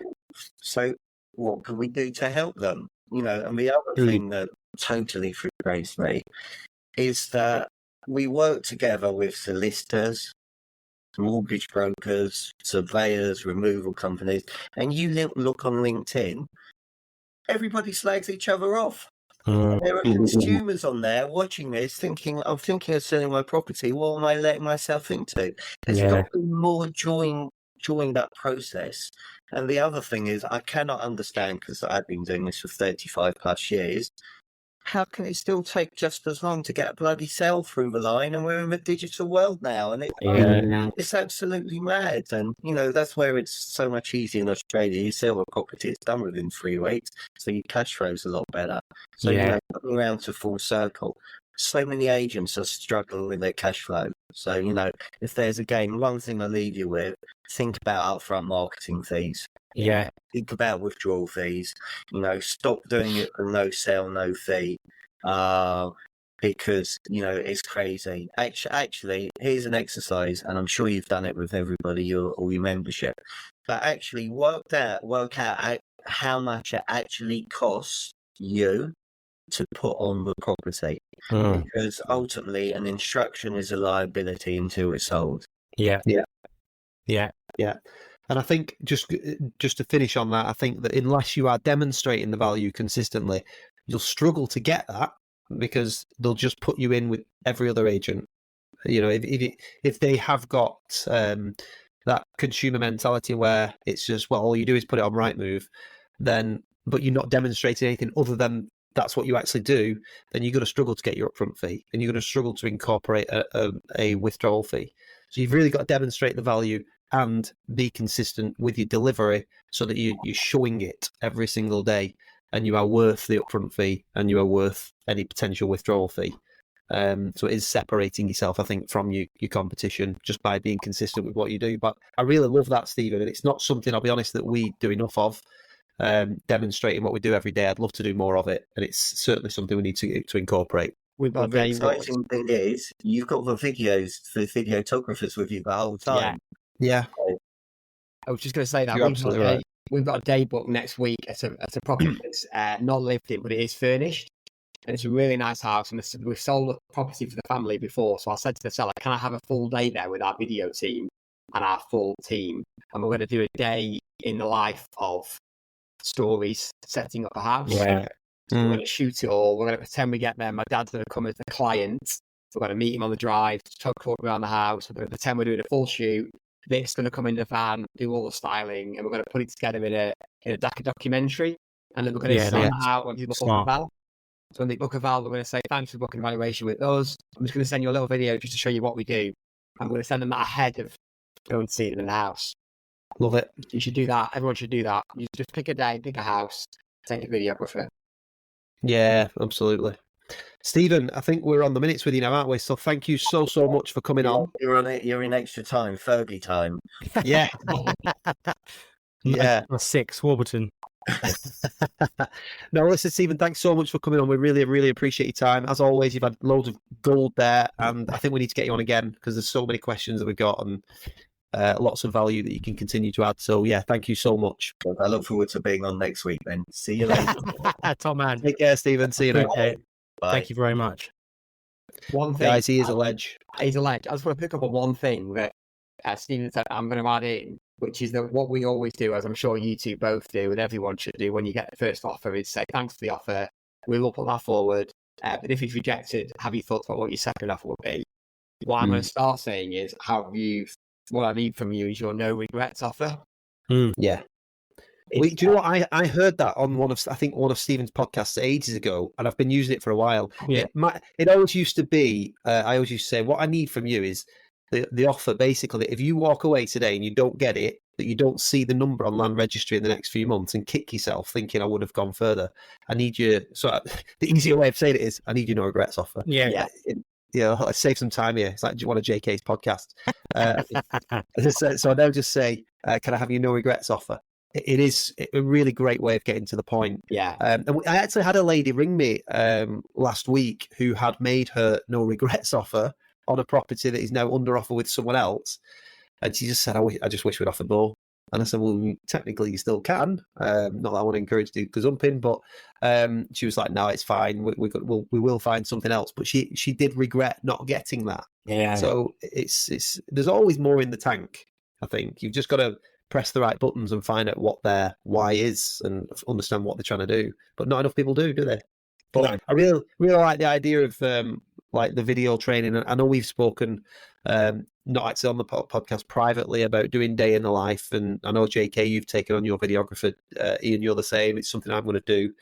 So what can we do to help them? And the other thing that totally frustrates me is that we work together with solicitors, mortgage brokers, surveyors, removal companies, and you look on LinkedIn, everybody slags each other off. There are consumers on there watching this thinking, I'm thinking of selling my property. What am I letting myself into? There's got to be more during that process. And the other thing is, I cannot understand, because I've been doing this for 35 plus years, how can it still take just as long to get a bloody sale through the line? And we're in the digital world now, and it's absolutely mad. And, that's where it's so much easier in Australia. You sell a property, it's done within 3 weeks, so your cash flow's a lot better. So, coming around to full circle, so many agents are struggling with their cash flow. So, if there's one thing I leave you with, think about upfront marketing fees. Yeah. Think about withdrawal fees. Stop doing it for no sale, no fee. Because, it's crazy. Actually, here's an exercise, and I'm sure you've done it with everybody, or your membership. But actually work out how much it actually costs you to put on the property. Because ultimately an instruction is a liability until it's sold. Yeah. And I think just to finish on that, I think that unless you are demonstrating the value consistently, you'll struggle to get that, because they'll just put you in with every other agent. If they have got that consumer mentality where it's just, well, all you do is put it on Rightmove, but you're not demonstrating anything other than that's what you actually do, then you're going to struggle to get your upfront fee, and you're going to struggle to incorporate a withdrawal fee. So you've really got to demonstrate the value and be consistent with your delivery, so that you're showing it every single day, and you are worth the upfront fee, and you are worth any potential withdrawal fee. So it is separating yourself, I think, from your competition, just by being consistent with what you do. But I really love that, Stephen, and it's not something, I'll be honest, that we do enough of, demonstrating what we do every day. I'd love to do more of it, and it's certainly something we need to incorporate. The exciting thing is, you've got the videographers with you the whole time. Yeah. I was just going to say that You're absolutely right. We've got a day book next week at a property that's not lived in, but it is furnished. And it's a really nice house. And we've sold the property for the family before. So I said to the seller, can I have a full day there with our video team and our full team? And we're going to do a day in the life of stories, setting up a house. Yeah. So we're going to shoot it all. We're going to pretend we get there. My dad's going to come as the client. We're going to meet him on the drive, talk around the house. We're going to pretend we're doing a full shoot. This going to come in the van, do all the styling, and we're going to put it together in a documentary. And then we're going to send that out when people book a val. So when they book a val, we're going to say, thanks for booking evaluation with us. I'm just going to send you a little video just to show you what we do. I'm going to send them that ahead of going to see it in the house. Love it. You should do that. Everyone should do that. You just pick a day, pick a house, take a videographer. Yeah, absolutely. Stephen, I think we're on the minutes with you now, aren't we? So thank you so much for coming on. You're on it. You're in extra time, Fergie time. Yeah. Yeah. 6, Warburton. No, listen, Stephen, thanks so much for coming on. We really, really appreciate your time. As always, you've had loads of gold there, and I think we need to get you on again, because there's so many questions that we've got, and lots of value that you can continue to add. So yeah, thank you so much. I look forward to being on next week then. See you later. Tom, man. Take care, Stephen. See you later. Thank you very much. One thing, Guys, he is a ledge. he's a ledge. I just want to pick up on one thing that Stephen said I'm going to add in, which is that what we always do, as I'm sure you two both do, and everyone should do when you get the first offer, is say thanks for the offer. We will put that forward. But if it's rejected, have you thought about what your second offer will be? What I'm going to start saying is, what I need from you is your no regrets offer. Yeah. Do you know what? I heard that on one of Stephen's podcasts ages ago, and I've been using it for a while. Yeah. It always used to be, I always used to say, what I need from you is the offer, basically, if you walk away today and you don't get it, that you don't see the number on land registry in the next few months and kick yourself thinking I would have gone further. I need you. So the easier way of saying it is, I need you no regrets offer. Yeah. Let's save some time here. It's like one of JK's podcasts. So they'll just say, can I have your no regrets offer? It is a really great way of getting to the point. Yeah. And I actually had a lady ring me last week who had made her no regrets offer on a property that is now under offer with someone else. And she just said, I just wish we'd offered more. And I said, well, technically you still can. Not that I want to encourage you to gazumping, but she was like, no, it's fine. We will find something else. But she did regret not getting that. Yeah. So it's there's always more in the tank, I think. You've just got to press the right buttons and find out what their why is and understand what they're trying to do. But not enough people do they? But No. I really like the idea of like the video training. I know we've spoken not actually on the podcast privately about doing day in the life, and I know JK, you've taken on your videographer. Ian, you're the same. It's something I'm going to do.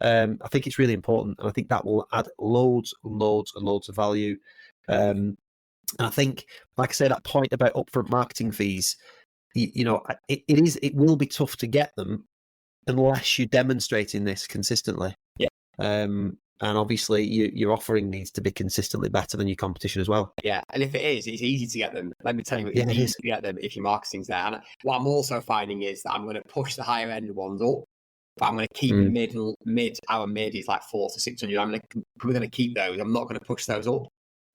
I think it's really important, and I think that will add loads and loads and loads of value. And I think, like I say, that point about upfront marketing fees, it will be tough to get them unless you're demonstrating this consistently. Yeah. And obviously, your offering needs to be consistently better than your competition as well. Yeah, and if it is, it's easy to get them. Let me tell you, it's easy to get them if your marketing's there. And what I'm also finding is that I'm going to push the higher end ones up, but I'm going to keep our mid is like 400 to 600. We're going to keep those. I'm not going to push those up,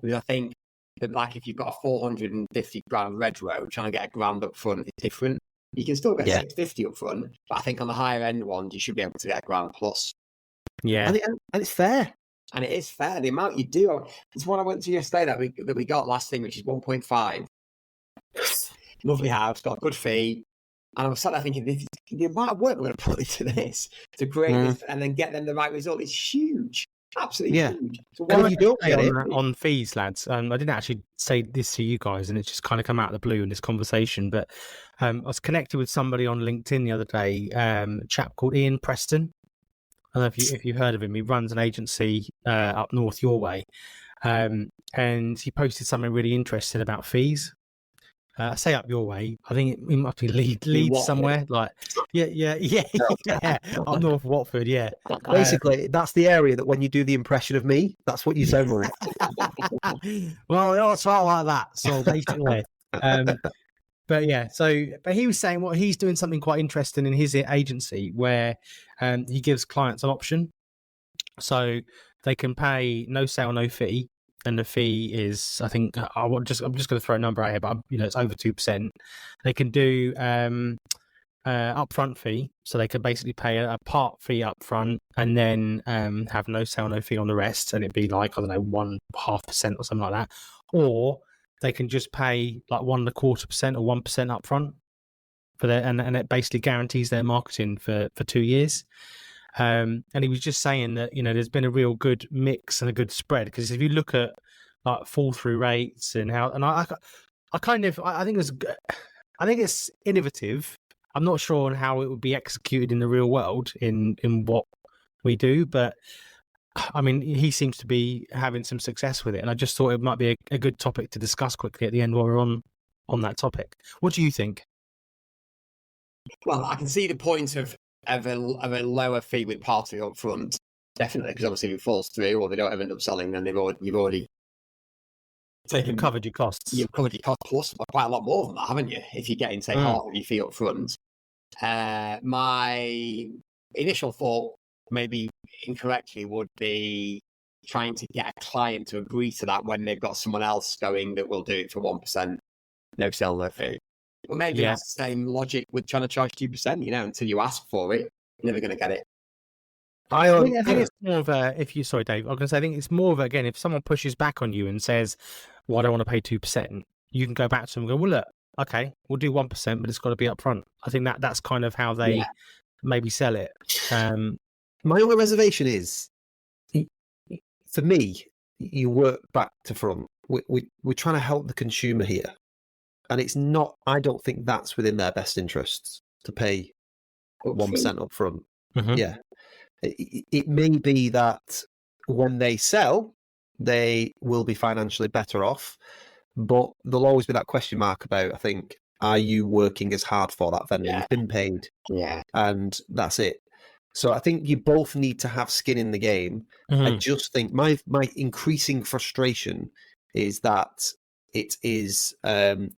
because I think that, like, if you've got a 450 grand red road, trying to get a grand up front is different. You can still get 650 up front, but I think on the higher end ones, you should be able to get a grand plus. Yeah, and it's fair. And it is fair. The amount you do, it's what I went to yesterday that we got last thing, which is 1.5. Lovely house, got a good fee. And I was sat there thinking, the amount of work we're going to put into this to create this and then get them the right result is huge. Absolutely huge. So why you don't get it on fees, lads? I didn't actually say this to you guys, and it's just kind of come out of the blue in this conversation. But I was connected with somebody on LinkedIn the other day, a chap called Ian Preston. I don't know if you've heard of him. He runs an agency up north your way, and he posted something really interesting about fees. I say up your way. I think it must be Leeds somewhere. Like, yeah, up north Watford. Yeah, basically that's the area that when you do the impression of me, that's what you sound like. Well, it's not like that. So basically. But he was saying he's doing something quite interesting in his agency where he gives clients an option. So they can pay no sale, no fee. And the fee is, I think, I'm just going to throw a number out here, but it's over 2%. They can do upfront fee. So they can basically pay a part fee upfront and then have no sale, no fee on the rest. And it'd be like, I don't know, 1.5% or something like that. Or they can just pay like 1.25% or 1% upfront for their, and it basically guarantees their marketing for 2 years. And he was just saying that there's been a real good mix and a good spread, because if you look at like fall through rates and how, and I think it's innovative. I'm not sure on how it would be executed in the real world in what we do, but I mean, he seems to be having some success with it, and I just thought it might be a good topic to discuss quickly at the end while we're on that topic. What do you think? Well, I can see the point of a lower fee with part of it up front, definitely, because obviously if it falls through or they don't end up selling, then you've already covered your costs. You've covered your costs plus quite a lot more than that, haven't you? If you're getting, say, half of your fee up front. My initial thought, maybe incorrectly, would be trying to get a client to agree to that when they've got someone else going that will do it for 1%, no sell, no fee. Well, maybe that's the same logic with trying to charge 2%, until you ask for it, you're never going to get it. I think it's more of a, sorry, Dave, I was going to say, I think it's more of a, again, if someone pushes back on you and says, well, I don't want to pay 2%, you can go back to them and go, well, look, okay, we'll do 1%, but it's got to be upfront. I think that's kind of how they maybe sell it. My only reservation is, for me, you work back to front. We're trying to help the consumer here. And it's not, I don't think that's within their best interests to pay 1% up front. Mm-hmm. Yeah. It may be that when they sell, they will be financially better off, but there'll always be that question mark about, I think, are you working as hard for that vendor? You've been paid. Yeah. And that's it. So I think you both need to have skin in the game. Mm-hmm. I just think my increasing frustration is that it is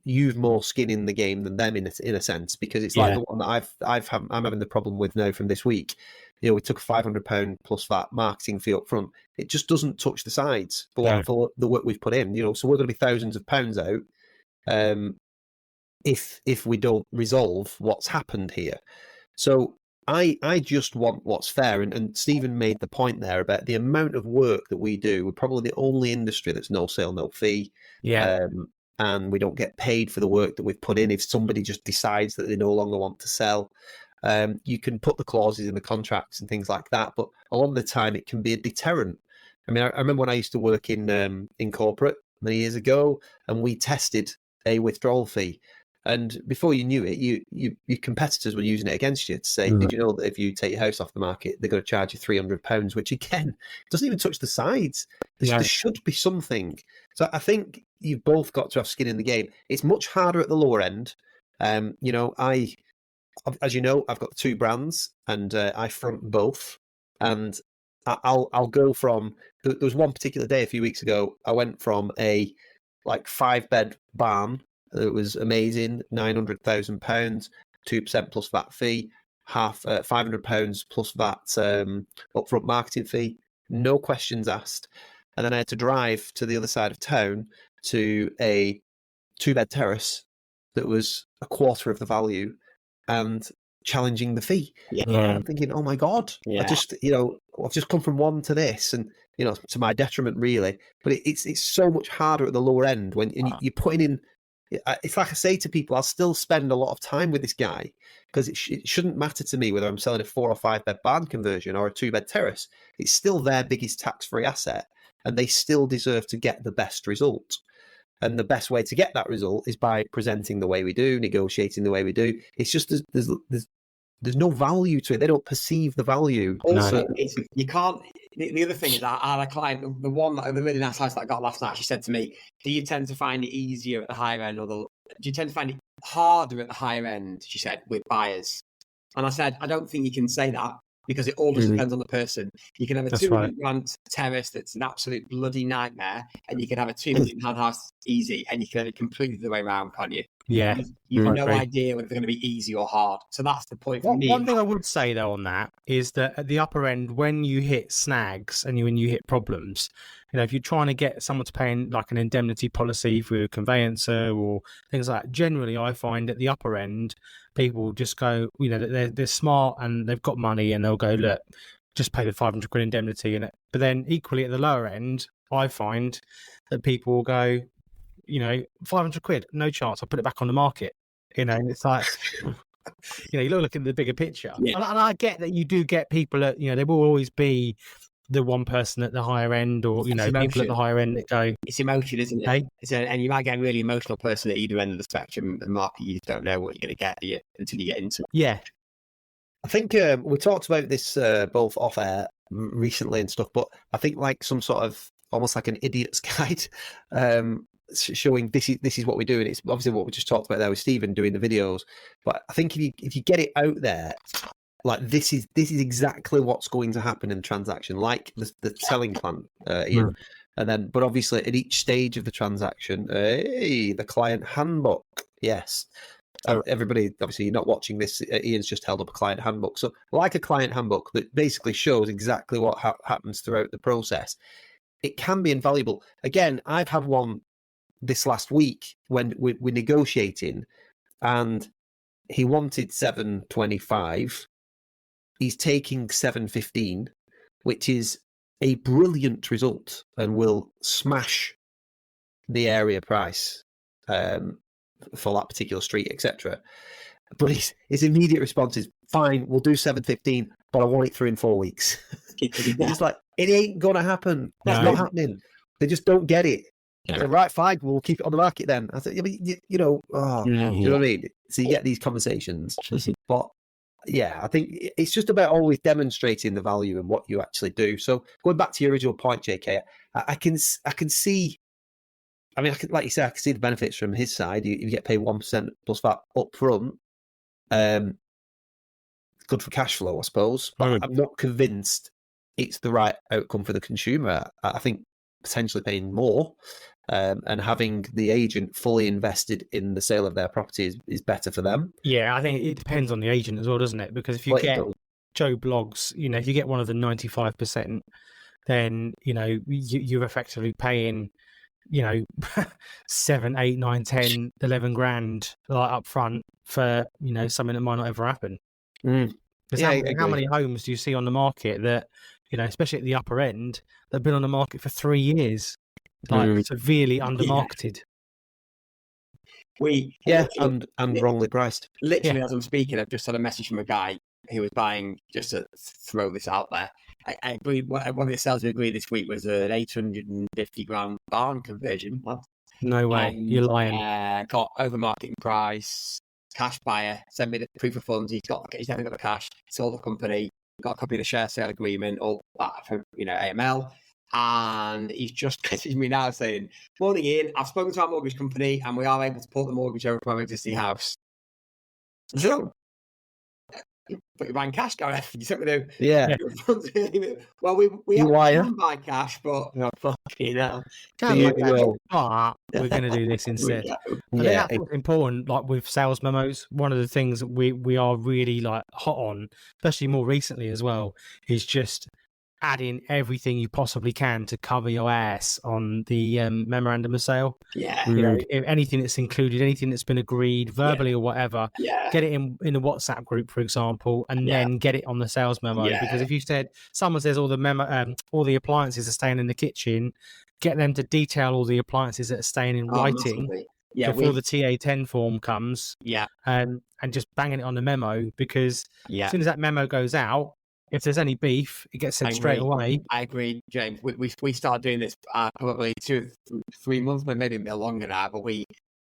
you've more skin in the game than them in a sense, because it's like the one that I'm having the problem with now from this week. You know, we took £500 plus that marketing fee up front. It just doesn't touch the sides for the work we've put in. You know, so we're going to be thousands of pounds out if we don't resolve what's happened here. So I just want what's fair. And Stephen made the point there about the amount of work that we do. We're probably the only industry that's no sale, no fee. Yeah. And we don't get paid for the work that we've put in. If somebody just decides that they no longer want to sell, you can put the clauses in the contracts and things like that. But a lot of the time it can be a deterrent. I mean, I remember when I used to work in corporate many years ago, and we tested a withdrawal fee. And before you knew it, your competitors were using it against you to say, did you know that if you take your house off the market, they're going to charge you £300, which again, doesn't even touch the sides. There should be something. So I think you've both got to have skin in the game. It's much harder at the lower end. You know, as you know, I've got 2 brands and I front both. And I'll go from, there was one particular day a few weeks ago, I went from a 5-bed barn. It was amazing, £900,000, 2% plus VAT fee, £500 plus VAT upfront marketing fee, no questions asked. And then I had to drive to the other side of town to a 2-bed terrace that was a quarter of the value and challenging the fee. I'm thinking, oh my God, I've just come from one to this, and to my detriment really. But it's so much harder at the lower end when you're putting in. It's like I say to people, I'll still spend a lot of time with this guy because it shouldn't matter to me whether I'm selling a 4 or 5 bed barn conversion or a 2-bed terrace. It's still their biggest tax-free asset, and they still deserve to get the best result. And the best way to get that result is by presenting the way we do, negotiating the way we do. It's just there's no value to it. They don't perceive the value. Also, you can't. The other thing is, I had a client, the really nice house that I got last night. She said to me, "Do you tend to find it easier at the higher end, or do you tend to find it harder at the higher end?" She said, with buyers. And I said, I don't think you can say that because it all just depends on the person. You can have a £200,000 terrace that's an absolute bloody nightmare, and you can have a £2 million house easy, and you can have it completely the way around, can't you? Yeah. You've no idea whether they're going to be easy or hard. So that's the point for me. One thing I would say, though, on that is that at the upper end, when you hit snags and when you hit problems, if you're trying to get someone to pay in like an indemnity policy for a conveyancer or things like that, generally I find at the upper end, people just go, they're smart and they've got money, and they'll go, look, just pay the £500 indemnity in it. But then equally at the lower end, I find that people will go, £500, no chance, I'll put it back on the market. And it's like, you look at the bigger picture. Yeah. And I get that you do get people at, there will always be the one person at the higher end, or, people at the higher end that go. It's emotion, isn't it? Hey? And you might get a really emotional person at either end of the spectrum. The market, you don't know what you're going to get until you get into it. Yeah. I think we talked about this both off air recently and stuff, but I think like some sort of almost like an idiot's guide, showing this is what we do, and it's obviously what we just talked about there with Stephen doing the videos. But I think if you get it out there, like this is exactly what's going to happen in the transaction, like the selling plan, Ian. And then, but obviously at each stage of the transaction, the client handbook, yes. Everybody, obviously, you're not watching this. Ian's just held up a client handbook. So, like a client handbook that basically shows exactly what happens throughout the process. It can be invaluable. Again, I've had one this last week when we're negotiating, and he wanted 725. He's taking 715, which is a brilliant result and will smash the area price for that particular street, etc. But his immediate response is, fine, we'll do 715, but I want it through in 4 weeks. It's like, it ain't going to happen. It's not happening. They just don't get it. Yeah. So, right, fine, we'll keep it on the market then. I said, you know what I mean? So you get these conversations. But yeah, I think it's just about always demonstrating the value and what you actually do. So going back to your original point, JK, I can see, I mean, like you said, I can see the benefits from his side. You get paid 1% plus VAT up front. Good for cash flow, I suppose. But I'm not convinced it's the right outcome for the consumer. I think potentially paying more and having the agent fully invested in the sale of their property is better for them. Yeah, I think it depends on the agent as well, doesn't it? Because if you get Joe Bloggs, if you get one of the 95%, then, you're effectively paying, 7, 8, 9, 10, 11 grand like up front for, something that might not ever happen. How many homes do you see on the market that, especially at the upper end, they've been on the market for 3 years, like severely undermarketed. And wrongly priced. Literally, as I'm speaking, I've just had a message from a guy who was buying, just to throw this out there. I agreed, one of the sales we agreed this week was an 850 grand barn conversion. Well, no way, you're lying. Got over marketing price, cash buyer, sent me the proof of funds. He's definitely got the cash, sold the company, got a copy of the share sale agreement, all that from AML. And he's just messaged me now saying, "Morning, Ian. I've spoken to our mortgage company and we are able to port the mortgage over from our existing house." So, but you're buying cash, Gareth. You sent me the well, we have to buy cash, but fucking hell. We're going to do this instead. I think that's what's important. Like with sales memos, one of the things that we are really like hot on, especially more recently as well, is just adding everything you possibly can to cover your ass on the memorandum of sale. If anything that's included, anything that's been agreed verbally or whatever, get it in a WhatsApp group, for example, and then get it on the sales memo. Because if you someone says all the appliances are staying in the kitchen, get them to detail all the appliances that are staying in writing before the TA10 form comes. And just banging it on the memo, because as soon as that memo goes out, if there's any beef, it gets sent straight away. I agree, James. We started doing this probably 2 or 3 months, maybe a bit longer now, but we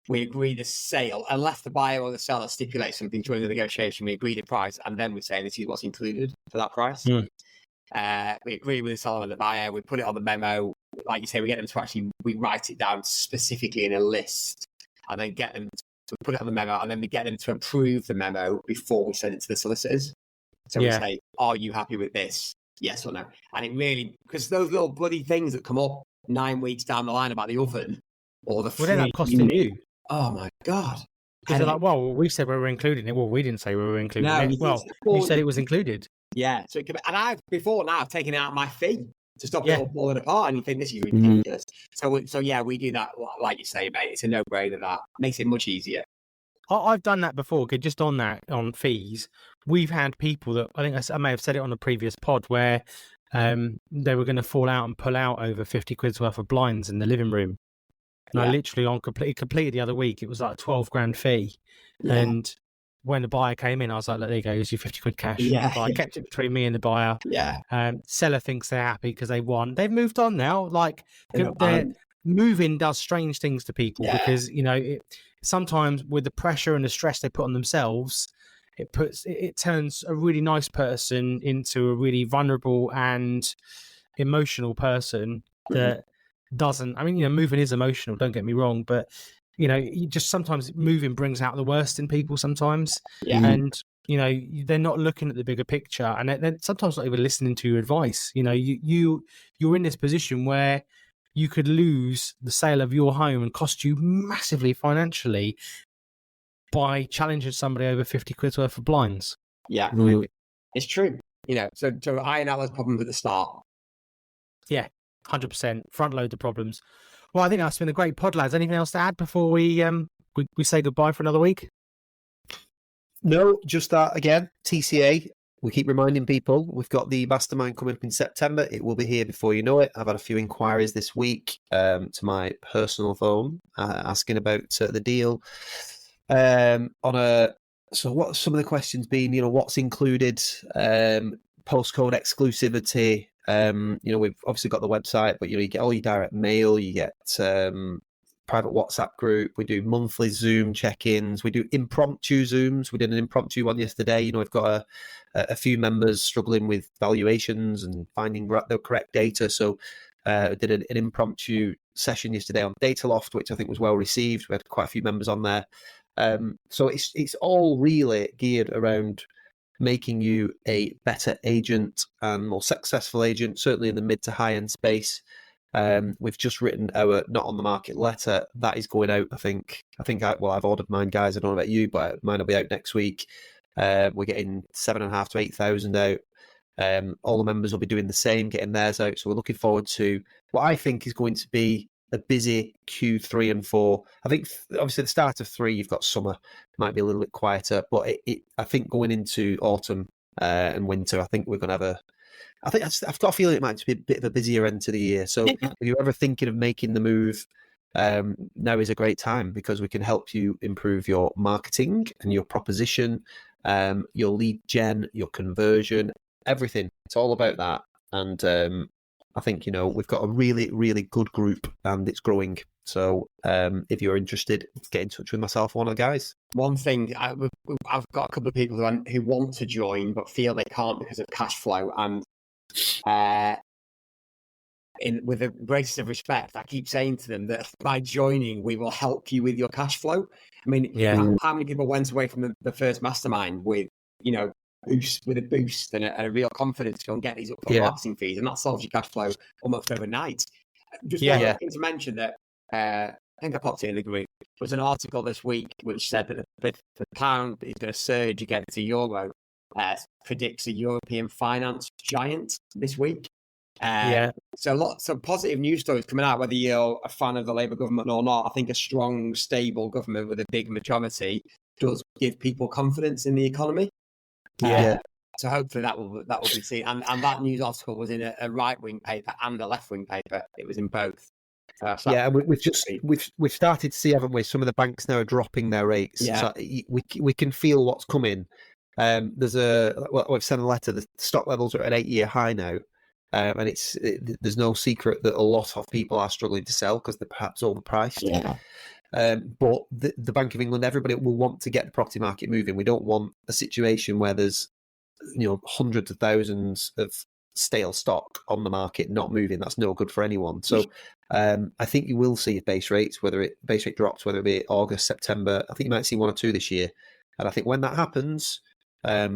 agreed a sale, unless the buyer or the seller stipulates something during the negotiation. We agreed a price, and then we say this is what's included for that price. We agree with the seller and the buyer. We put it on the memo. Like you say, we get them to we write it down specifically in a list, and then get them to put it on the memo, and then we get them to approve the memo before we send it to the solicitors. So we say, are you happy with this? Yes or no? And it really, because those little bloody things that come up 9 weeks down the line about the oven or the what ended up costing you? Oh my God. Because they're like, well, we said we were including it. Well, we didn't say we were including it. Well, you said it was included. Yeah. So and I've taken it out of my fee to stop it all falling apart. And you think this is ridiculous. So yeah, we do that. Like you say, mate, it's a no-brainer. That makes it much easier. I've done that before. Just on fees, we've had people that I think I may have said it on a previous pod where they were going to fall out and pull out over 50 quid's worth of blinds in the living room. And I literally completed the other week. It was like a 12 grand fee. And when the buyer came in, I was like, look, there you go, here's your 50 quid cash. I kept it between me and the buyer. Seller thinks they're happy because they won. They've moved on now. Like their moving does strange things to people because, sometimes with the pressure and the stress they put on themselves, it turns a really nice person into a really vulnerable and emotional person that doesn't. I mean, moving is emotional. Don't get me wrong, but just sometimes moving brings out the worst in people. Sometimes, and they're not looking at the bigger picture, and they're sometimes not even listening to your advice. You're in this position where you could lose the sale of your home and cost you massively financially by challenging somebody over 50 quid's worth of blinds. Yeah, it's true. So iron out those problems at the start. Yeah, 100%. Front load the problems. Well, I think that's been a great pod, lads. Anything else to add before we say goodbye for another week? No, just that again. TCA. we keep reminding people we've got the mastermind coming up in September. It will be here before you know it. I've had a few inquiries this week to my personal phone asking about the deal. So what some of the questions been? What's included? Postcode exclusivity. We've obviously got the website, but you get all your direct mail. You get private WhatsApp group. We do monthly Zoom check-ins. We do impromptu Zooms. We did an impromptu one yesterday. We've got a few members struggling with valuations and finding the correct data. So did an impromptu session yesterday on Data Loft, which I think was well received. We had quite a few members on there. So it's all really geared around making you a better agent and more successful agent, certainly in the mid to high end space. We've just written our not on the market letter that is going out. I've ordered mine, guys. I don't know about you, but mine will be out next week. We're getting 7,500 to 8,000 out. All the members will be doing the same, getting theirs out. So we're looking forward to what I think is going to be a busy Q3 and 4. I think obviously the start of 3, you've got summer, might be a little bit quieter, but I think going into autumn and winter, I think we're going to have I've got a feeling it might be a bit of a busier end to the year. So if you're ever thinking of making the move, now is a great time because we can help you improve your marketing and your proposition, your lead gen, your conversion, everything. It's all about that. And I think, we've got a really, really good group and it's growing. So if you're interested, get in touch with myself or one of the guys. One thing, I've got a couple of people who want to join but feel they can't because of cash flow. And with the greatest of respect, I keep saying to them that by joining, we will help you with your cash flow. I mean, how many people went away from the first mastermind with, with a boost and a real confidence to go and get these upfront marketing fees, and that solves your cash flow almost overnight. Just one thing to mention that I think I popped it in the group was an article this week which said that the pound is going to surge against the euro. Predicts a European finance giant this week. So lots of positive news stories coming out, whether you're a fan of the Labour government or not. I think a strong, stable government with a big majority does give people confidence in the economy. So hopefully that will be seen. And that news article was in a right-wing paper and a left-wing paper. It was in both. We've started to see, haven't we? Some of the banks now are dropping their rates. So we can feel what's coming. We've sent a letter. The stock levels are at an 8-year high now, and there's no secret that a lot of people are struggling to sell because they're perhaps overpriced. But the Bank of England, everybody will want to get the property market moving. We don't want a situation where there's hundreds of thousands of stale stock on the market not moving. That's no good for anyone. So I think you will see base rate drops, whether it be August, September. I think you might see 1 or 2 this year, and I think when that happens, I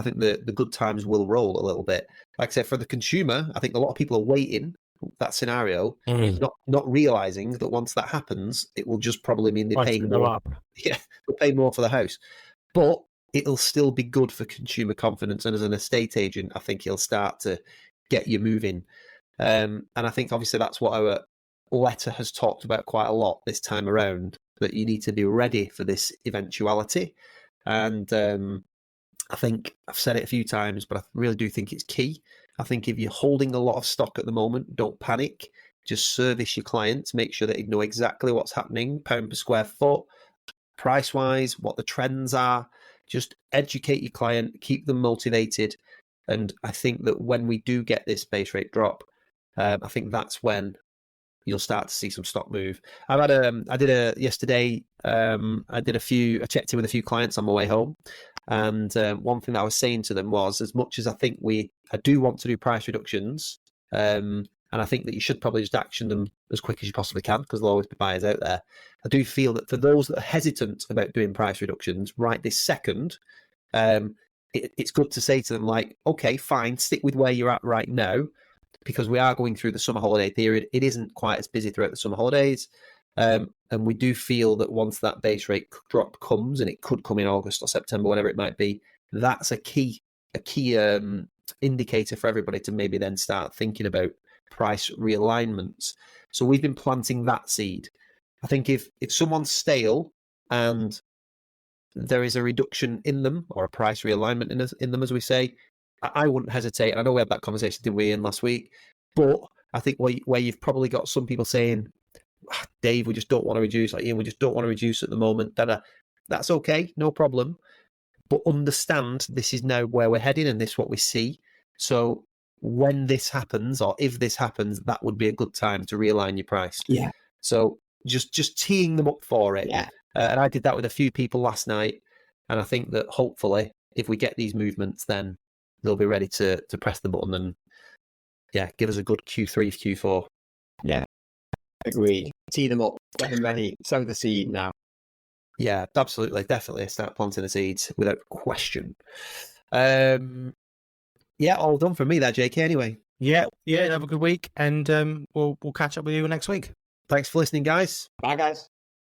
think the good times will roll a little bit. Like I said, for the consumer, I think a lot of people are waiting that scenario, not realizing that once that happens, it will just probably mean they're paying more. They'll pay more for the house, but it'll still be good for consumer confidence. And as an estate agent, I think he'll start to get you moving. And I think obviously that's what our letter has talked about quite a lot this time around, that you need to be ready for this eventuality. And I think I've said it a few times, but I really do think it's key. I think if you're holding a lot of stock at the moment, don't panic. Just service your clients, make sure that they know exactly what's happening, pound per square foot, price-wise, what the trends are. Just educate your client, keep them motivated. And I think that when we do get this base rate drop, I think that's when you'll start to see some stock move. I checked in with a few clients on my way home. And one thing that I was saying to them was, as much as I think I do want to do price reductions, and I think that you should probably just action them as quick as you possibly can, because there'll always be buyers out there. I do feel that for those that are hesitant about doing price reductions right this second, it's good to say to them, like, okay, fine, stick with where you're at right now, because we are going through the summer holiday period. It isn't quite as busy throughout the summer holidays. And we do feel that once that base rate drop comes, and it could come in August or September, whatever it might be, that's a key indicator for everybody to maybe then start thinking about price realignments. So we've been planting that seed. I think if someone's stale and there is a reduction in them or a price realignment in them, as we say, I wouldn't hesitate. I know we had that conversation, didn't we, Ian, last week? But I think where you've probably got some people saying, Dave, we just don't want to reduce, like Ian, we just don't want to reduce at the moment. That's okay, no problem. But understand this is now where we're heading and this is what we see. So when this happens, or if this happens, that would be a good time to realign your price. Yeah. So just teeing them up for it. Yeah. And I did that with a few people last night. And I think that hopefully, if we get these movements, then they'll be ready to press the button and, give us a good Q3, Q4. Yeah. Agreed. Tee them up, get them ready, sow the seed now. Yeah, absolutely. Definitely start planting the seeds without question. All done for me there, JK, anyway. Yeah. Have a good week, and we'll catch up with you next week. Thanks for listening, guys. Bye, guys.